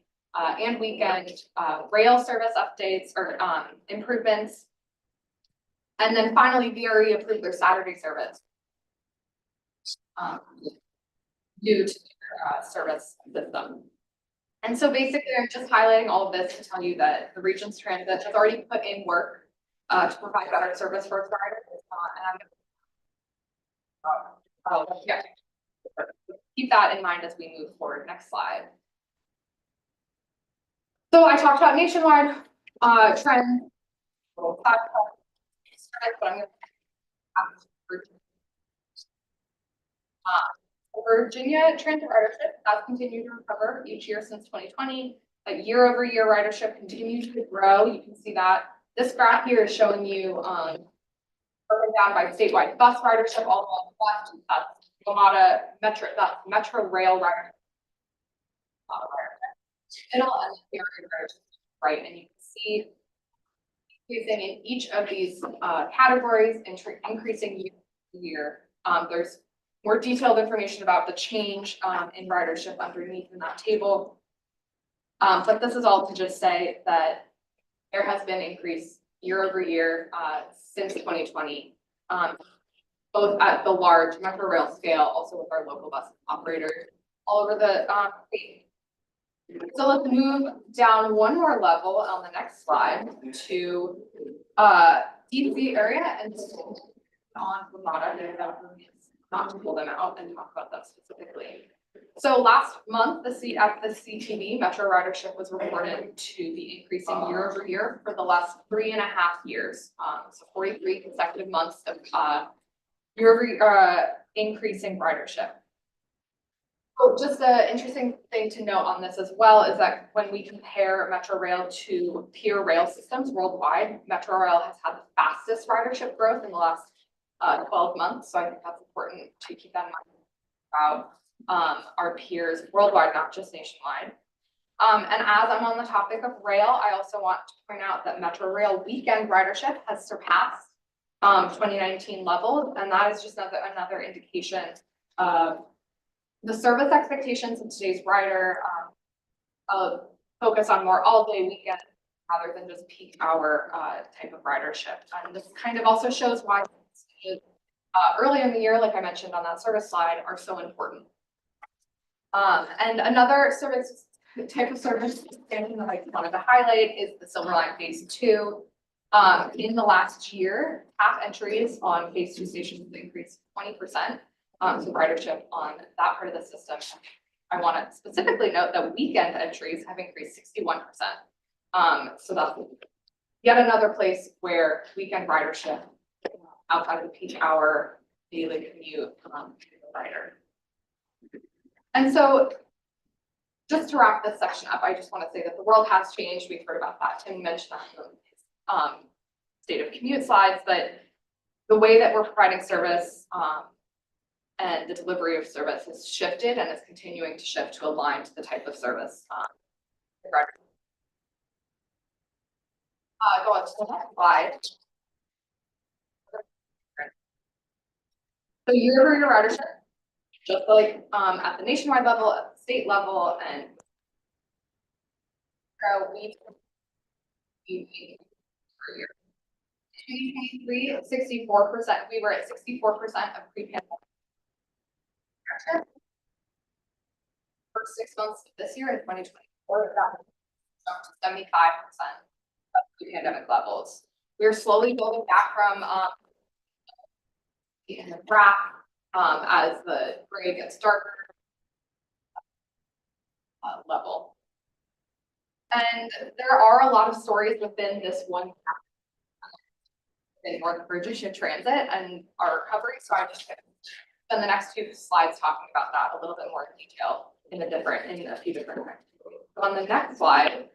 and weekend rail service updates or improvements. And then finally, VRE approved their Saturday service due to their service system. And so basically, I'm just highlighting all of this to tell you that the region's transit has already put in work to provide better service for its riders. Yeah. Keep that in mind as we move forward. Next slide. So I talked about nationwide trends. Virginia transit ridership has continued to recover each year since 2020. Year over year ridership continues to grow. You can see that this graph here is showing you broken down by statewide bus ridership all along the left. That's Metro, that's Metro Rail ridership. Middle and right, and you can see increasing in each of these categories, increasing year to year. There's more detailed information about the change in ridership underneath in that table. But this is all to just say that there has been increase year over year since 2020, both at the large metro rail scale, also with our local bus operators all over the state. So let's move down one more level on the next slide to DC area and on Vermont, not to pull them out and talk about that specifically. So last month, the CTV Metro ridership was reported to be increasing year over year for the last 3.5 years. So 43 consecutive months of year over year increasing ridership. So just an interesting thing to note on this as well is that when we compare Metro Rail to peer rail systems worldwide, Metro Rail has had the fastest ridership growth in the last 12 months. So I think that's important to keep that in mind about our peers worldwide, not just nationwide. And as I'm on the topic of rail, I also want to point out that Metro Rail weekend ridership has surpassed 2019 levels, and that is just another indication of the service expectations in today's rider of focus on more all-day weekend rather than just peak hour type of ridership. And this kind of also shows why earlier in the year, like I mentioned on that service slide, are so important. And another service type of service expansion that I wanted to highlight is the Silver Line Phase 2. In the last year, half entries on Phase 2 stations have increased 20%. So ridership on that part of the system. I want to specifically note that weekend entries have increased 61%. So that's yet another place where weekend ridership outside of the peak hour daily commute, rider. And so just to wrap this section up, I just want to say that the world has changed. We've heard about that. Tim mentioned that in the state of commute slides, but the way that we're providing service and the delivery of service has shifted and is continuing to shift to align to the type of service. Go on to the next slide. So year-over-year ridership, just like at the nationwide level, at the state level, and so we per year. 2023, 64%. We were at 64% of pre-pandemic. For 6 months of this year in 2024, that jumped to 75% of pre-pandemic levels. We're slowly building back from in the graph as the gray gets darker level. And there are a lot of stories within this one in North Virginia Transit and our recovery. So I'm just going to spend the next few slides talking about that a little bit more in detail in a few different ways. So on the next slide,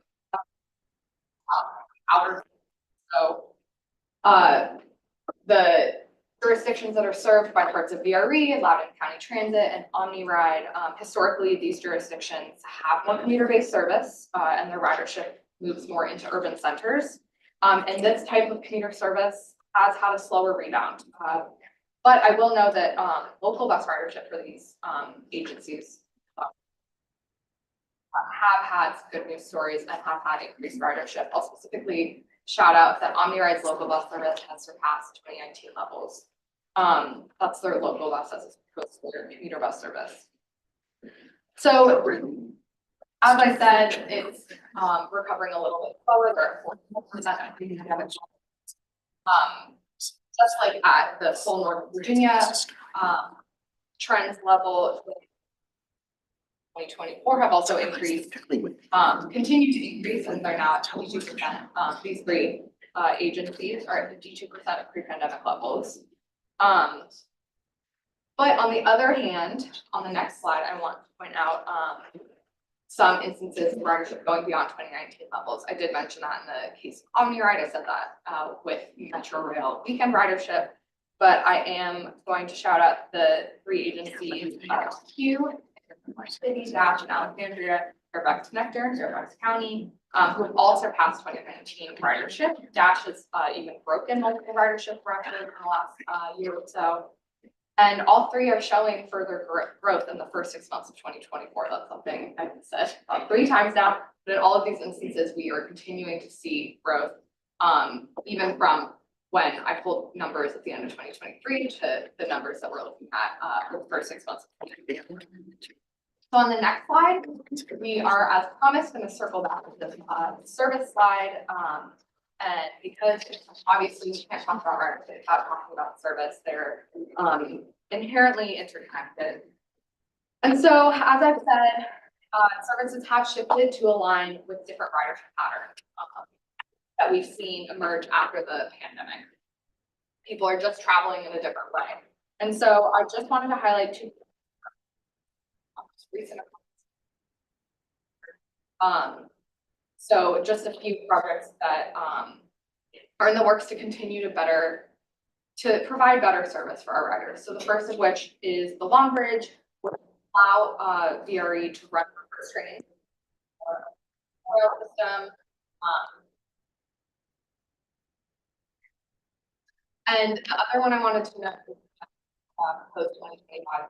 the jurisdictions that are served by parts of VRE, Loudoun County Transit, and OmniRide, historically, these jurisdictions have more commuter-based service, and their ridership moves more into urban centers. And this type of commuter service has had a slower rebound. But I will know that local bus ridership for these agencies have had some good news stories and have had increased ridership. I'll specifically shout out that OmniRide's local bus service has surpassed 2019 levels. That's their local bus as opposed to their commuter bus service. So, as I said, it's recovering a little bit slower. They're at 4% of pre-pandemic. Just like at the full North Virginia trends level, 2024 have also increased, continue to increase, and they're now at 22%. These three agencies are at 52% of pre-pandemic levels. But on the other hand, on the next slide, I want to point out some instances of ridership going beyond 2019 levels. I did mention that in the case of OmniRide. I said that with Metro Rail weekend ridership, but I am going to shout out the three agencies, Q, City, Dash, and Alexandria, Fairfax Connector, and Fairfax County, who have all surpassed 2019 ridership. Dash has even broken multiple ridership records in the last year or so. And all three are showing further growth in the first 6 months of 2024. That's something I've said 3 times now, but in all of these instances, we are continuing to see growth, even from when I pulled numbers at the end of 2023 to the numbers that we're looking at for the first 6 months of 2024. So on the next slide, we are, as promised, going to circle back to the service slide. And because obviously we can't talk about ridership without talking about service, they're inherently interconnected. And so, as I've said, services have shifted to align with different ridership patterns that we've seen emerge after the pandemic. People are just traveling in a different way. And so I just wanted to highlight 2 recent. So just a few projects that are in the works to continue to provide better service for our riders. So the first of which is the Long Bridge, which allow VRE to run reverse trains or rail system. And the other one I wanted to note is post 2025,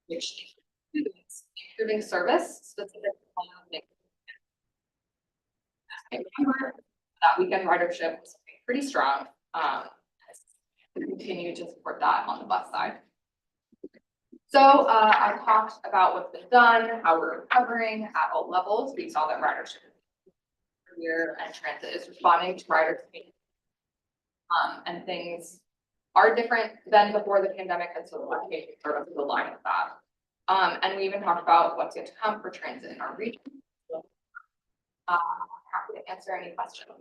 which includes improving service specifically. Remember that weekend ridership was pretty strong. We continue to support that on the bus side. So I talked about what's been done, how we're recovering at all levels. We saw that ridership here and transit is responding to riders' needs. And things are different than before the pandemic, and so the location services align with that. And we even talked about what's yet to come for transit in our region. Happy to answer any questions.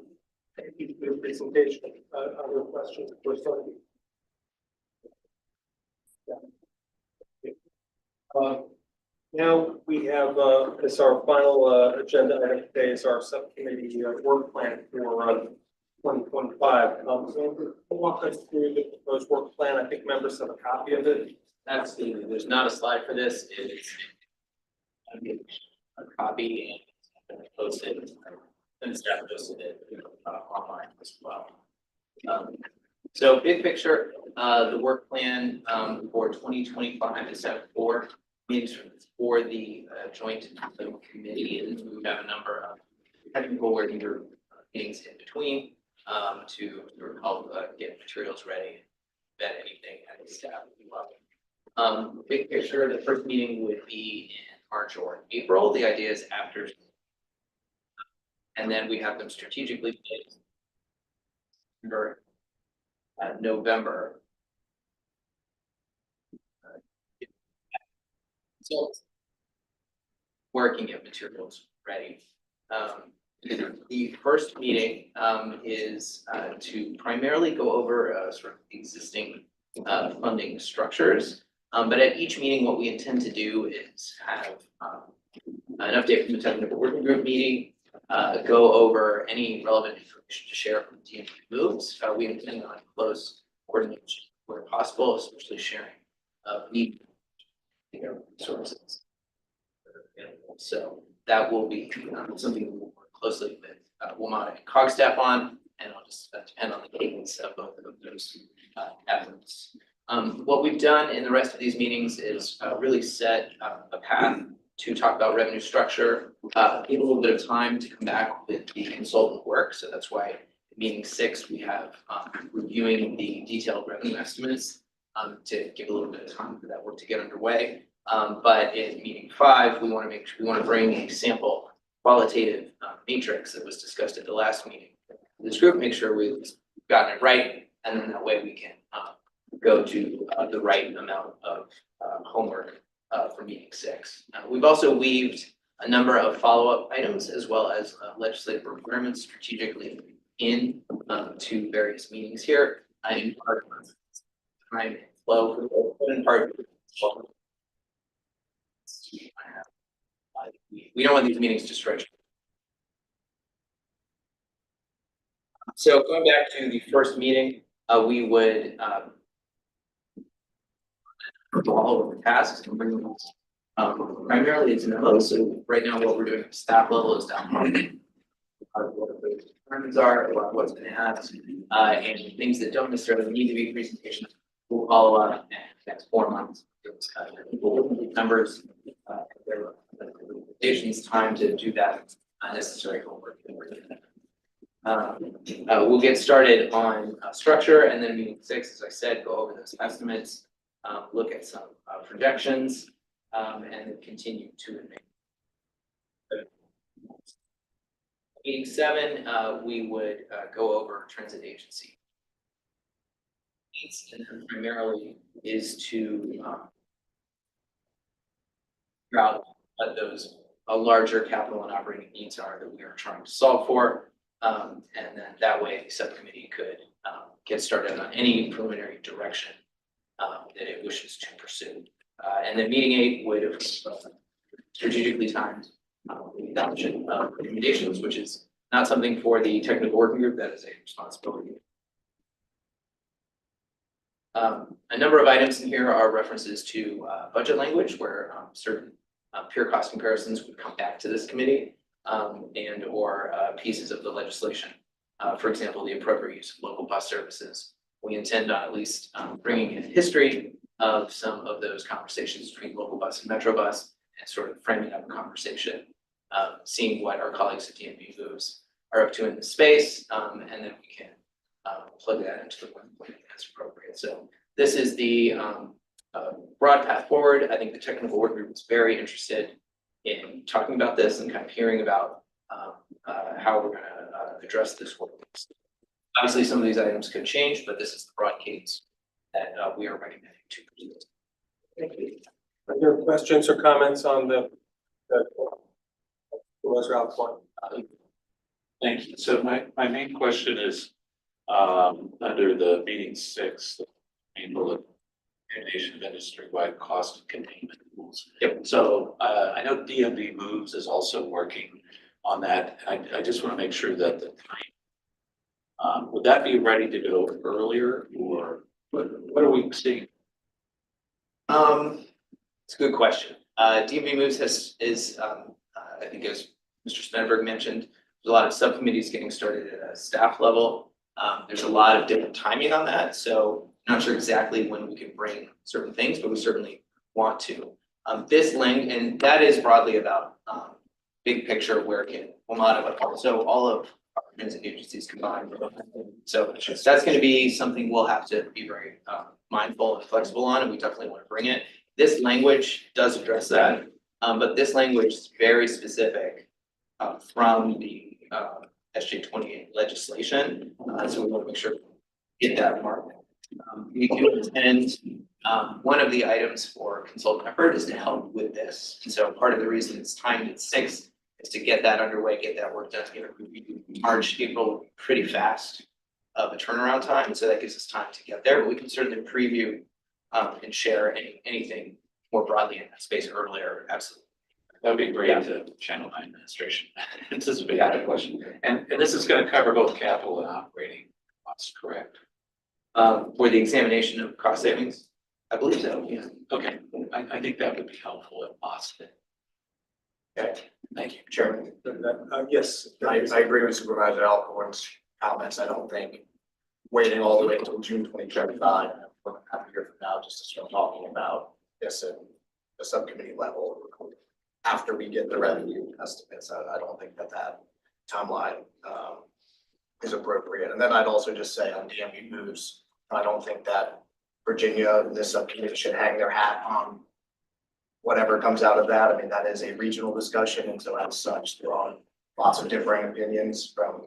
Thank you for your presentation. Other questions for Sophie? Yeah. Now we have, as our final agenda item today is our subcommittee work plan for 2025. So walk us through the proposed work plan. I think members have a copy of it. Absolutely, there's not a slide for this, it's a copy and posted, and staff posted it online as well. So big picture, the work plan for 2025 is set 4 meetings for the joint committee, and we have a number of technical working group meetings in between to help get materials ready, vet anything at the staff level. Big picture, the first meeting would be in March or April. The idea is after, and then we have them strategically placed for November. So working at materials ready. The first meeting is to primarily go over sort of existing funding structures. But at each meeting, what we intend to do is have an update from the technical working group meeting, go over any relevant information to share from the DMV moves. We intend on close coordination where possible, especially sharing of need resources. So that will be something we will work closely with WMATA and COG staff on, and I'll just depend on the cadence of both of those efforts. What we've done in the rest of these meetings is really set a path to talk about revenue structure, give a little bit of time to come back with the consultant work. So that's why in meeting 6, we have reviewing the detailed revenue estimates to give a little bit of time for that work to get underway. But in meeting 5, we want to bring a sample qualitative matrix that was discussed at the last meeting. This group, make sure we've gotten it right, and then that way we can go to the right amount of homework for meeting 6. We've also weaved a number of follow-up items as well as legislative requirements strategically in to various meetings here. In part time flow, in part we don't want these meetings to stretch. So going back to the first meeting, we would go all over the tasks and bring them primarily to memos. So right now what we're doing at staff level is down what the requirements are, what's been asked, and things that don't necessarily need to be presentations. We'll follow up in the next 4 months. Numbers, their presentations, time to do that unnecessary homework. We'll get started on structure, and then meeting 6, as I said, go over those estimates, look at some projections, and then continue to advance. Meeting 7, we would go over transit agency. And then primarily is to figure out what those larger capital and operating needs are that we are trying to solve for. And then that way the subcommittee could get started on any preliminary direction that it wishes to pursue. And then meeting 8 would have strategically timed the adoption of recommendations, which is not something for the technical working group, that is a responsibility. A number of items in here are references to budget language where certain peer cost comparisons would come back to this committee and or pieces of the legislation. For example, the appropriate use of local bus services. We intend on at least bringing in history of some of those conversations between local bus and metro bus and sort of framing up a conversation, seeing what our colleagues at DMV Moves are up to in the space, and then we can plug that into the work plan as appropriate. So this is the broad path forward. I think the technical work group is very interested in talking about this and kind of hearing about how we're going to address this work. Obviously, some of these items could change, but this is the broad cadence that we are recommending to present. Thank you. Are there questions or comments on the was Ralph's one? Thank you. So my main question is, under the meeting 6, the main bullet, coordination of industry-wide cost containment rules. Yep. So, I know DMV Moves is also working on that. I just want to make sure that the time, would that be ready to go earlier, or what are we seeing? It's a good question. DMV Moves I think as Mr. Spenberg mentioned, there's a lot of subcommittees getting started at a staff level. There's a lot of different timing on that, so not sure exactly when we can bring certain things, but we certainly want to. And that is broadly about, big picture, where can WMATA, but also all of our transit agencies combined. So that's gonna be something we'll have to be very, mindful and flexible on, and we definitely want to bring it. This language does address that, but this language is very specific, from the, SJ28 legislation, so we want to make sure we get that marked. We do intend, one of the items for consultant effort is to help with this. And so part of the reason it's timed at 6 is to get that underway, get that work done, to get it March, April, pretty fast of a turnaround time. So that gives us time to get there, but we can certainly preview, and share anything more broadly in that space earlier. Absolutely. That would be great to channel my administration. Anticipate that question. And this is going to cover both capital and operating costs, correct? For the examination of cost savings, I believe so, yeah. Okay, I think that would be helpful if possible. Okay. Thank you. Chairman, Yes. I agree with Supervisor Alcorn's comments. I don't think waiting all the way until June 2025, half a year from now, just to start talking about this at the subcommittee level after we get the revenue estimates. I don't think that timeline is appropriate. And then I'd also just say on DMV Moves, I don't think that Virginia and this subcommittee should hang their hat on whatever comes out of that. I mean, that is a regional discussion, and so as such, there are lots of differing opinions from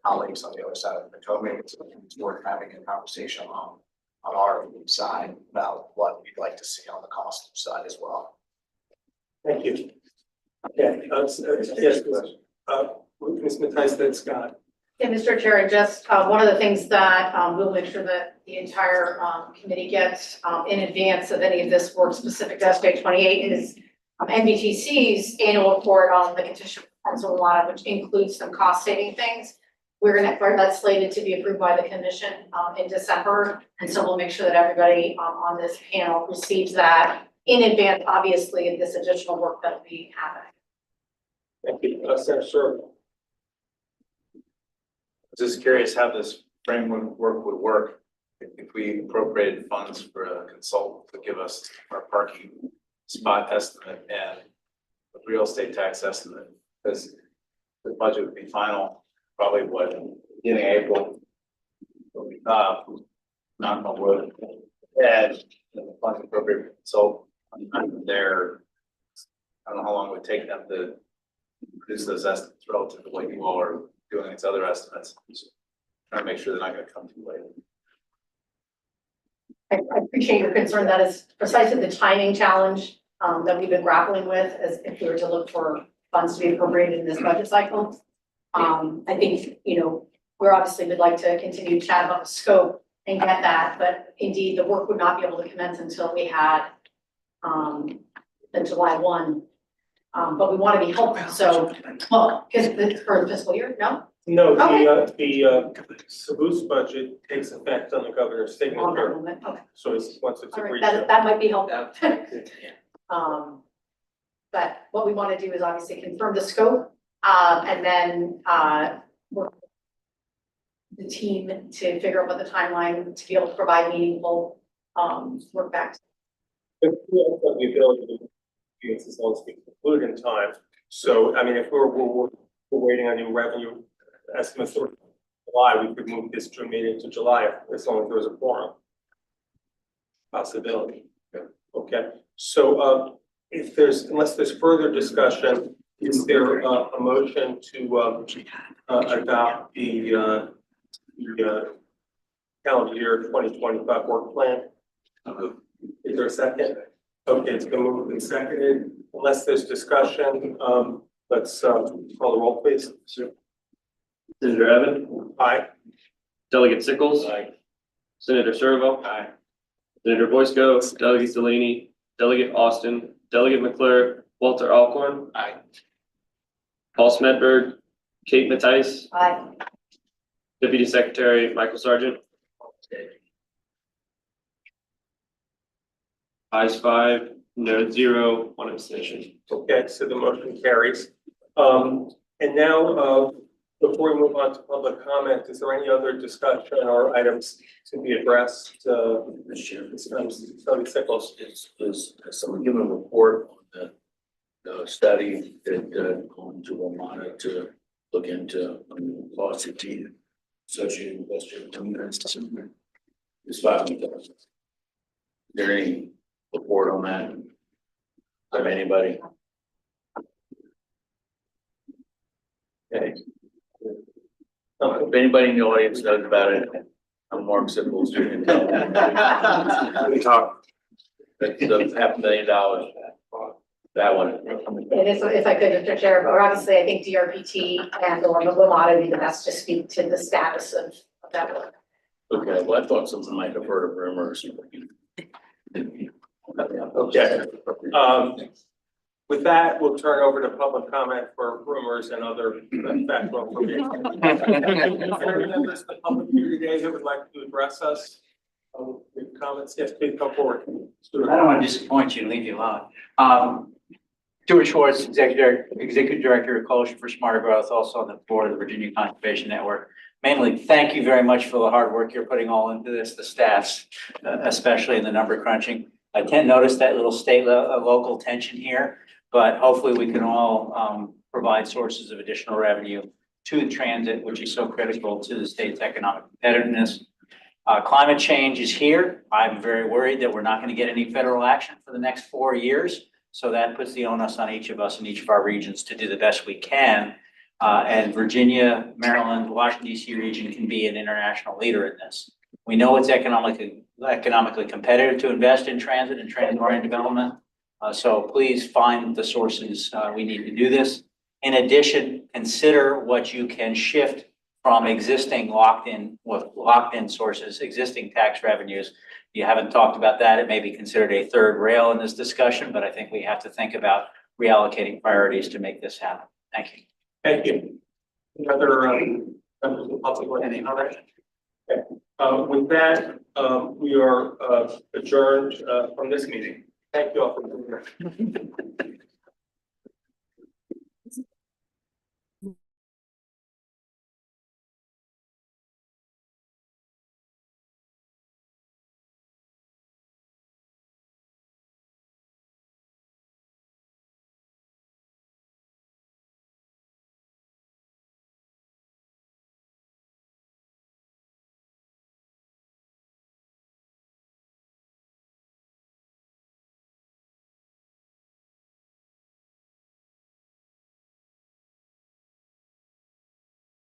colleagues on the other side of the Potomac. It's worth having a conversation on our side about what we'd like to see on the cost side as well. Thank you. Okay, yes, Ms. Matthijs, then Scott. Yeah, Mr. Chair, and just one of the things that we'll make sure that the entire committee gets in advance of any of this work specific to SJ28 is NBTC's annual report on the condition performance of WMATA, which includes some cost saving things. That's slated to be approved by the commission in December, and so we'll make sure that everybody on this panel receives that in advance, obviously, of this additional work that we have. Thank you. Senator Sir. Just curious how this framework would work if we appropriated funds for a consultant to give us our parking spot estimate and a real estate tax estimate, because the budget would be final probably beginning of April. Not on wood. And the funds appropriate consultant there. I don't know how long it would take them to produce those estimates relative to what you all are doing its other estimates. Just trying to make sure they're not going to come too late. I appreciate your concern. That is precisely the timing challenge that we've been grappling with, as if we were to look for funds to be appropriated in this budget cycle. I think, we're obviously would like to continue to chat about the scope and get that, but indeed the work would not be able to commence until we had the July 1. But we want to be helpful, so, well, because it's for the fiscal year, no? No, Okay. the Caboose budget takes effect on the governor's signature, Okay, so it's once it's all right, agreed that, to. that might be helpful. Yeah. But what we want to do is obviously confirm the scope, and then, work with the team to figure out what the timeline to be able to provide meaningful, work back. But we also have the ability to do this as long as we conclude in time. So, I mean, if we're waiting on new revenue estimates for July, we could move this June meeting to July as long as there was a quorum possibility. Okay, so unless there's further discussion, is there a motion to adopt the calendar year 2025 work plan? Is there a second? Okay, it's been moved and seconded. Unless there's discussion, let's call the roll, please. Senator Evan, Aye. Delegate Sickles. Senator Servo. Aye. Senator Boysko, Delegate Delaney, Delegate Austin, Delegate McClure, Walter Alcorn. Aye. Paul Smedberg, Kate Mattice, Aye. Deputy Secretary Michael Sargent. Ayes 5, no 0, 1 abstention. Okay, so the motion carries. And now, before we move on to public comment, is there any other discussion or items to be addressed? Mr. Chairman, Study Sickles. is someone given a report on the study that going to Vermont to look into lawsuit associated with SJ28? It's $500,000. Is there any report on that from anybody? Okay. If anybody in the audience knows about it, I'm Mark Sipples. We talk. That's $500,000. That one. It is, if I could, Mr. Chair, or obviously, I think DRPT and or Vermont would be the best to speak to the status of that work. Okay, well, I thought someone might have heard of rumors. Okay. With that, we'll turn over to public comment for rumors and other factual information. Is there members of the public here today who would like to address us? With comments, yes, please come forward. I don't want to disappoint you and leave you alone. Stuart Schwartz, Executive Director of Coalition for Smarter Growth, also on the board of the Virginia Conservation Network. Mainly, thank you very much for the hard work you're putting all into this, the staffs, especially in the number crunching. I tend to notice that little state local tension here, but hopefully we can all provide sources of additional revenue to the transit, which is so critical to the state's economic competitiveness. Climate change is here. I'm very worried that we're not going to get any federal action for the next 4 years. So that puts the onus on each of us in each of our regions to do the best we can. And Virginia, Maryland, Washington, D.C. region can be an international leader in this. We know it's economically competitive to invest in transit and transit-oriented development. So please find the sources we need to do this. In addition, consider what you can shift from existing locked-in sources, existing tax revenues. You haven't talked about that. It may be considered a third rail in this discussion, but I think we have to think about reallocating priorities to make this happen. Thank you. Thank you. Any other members of the public with any comment? Okay. With that, we are adjourned from this meeting. Thank you all for being here.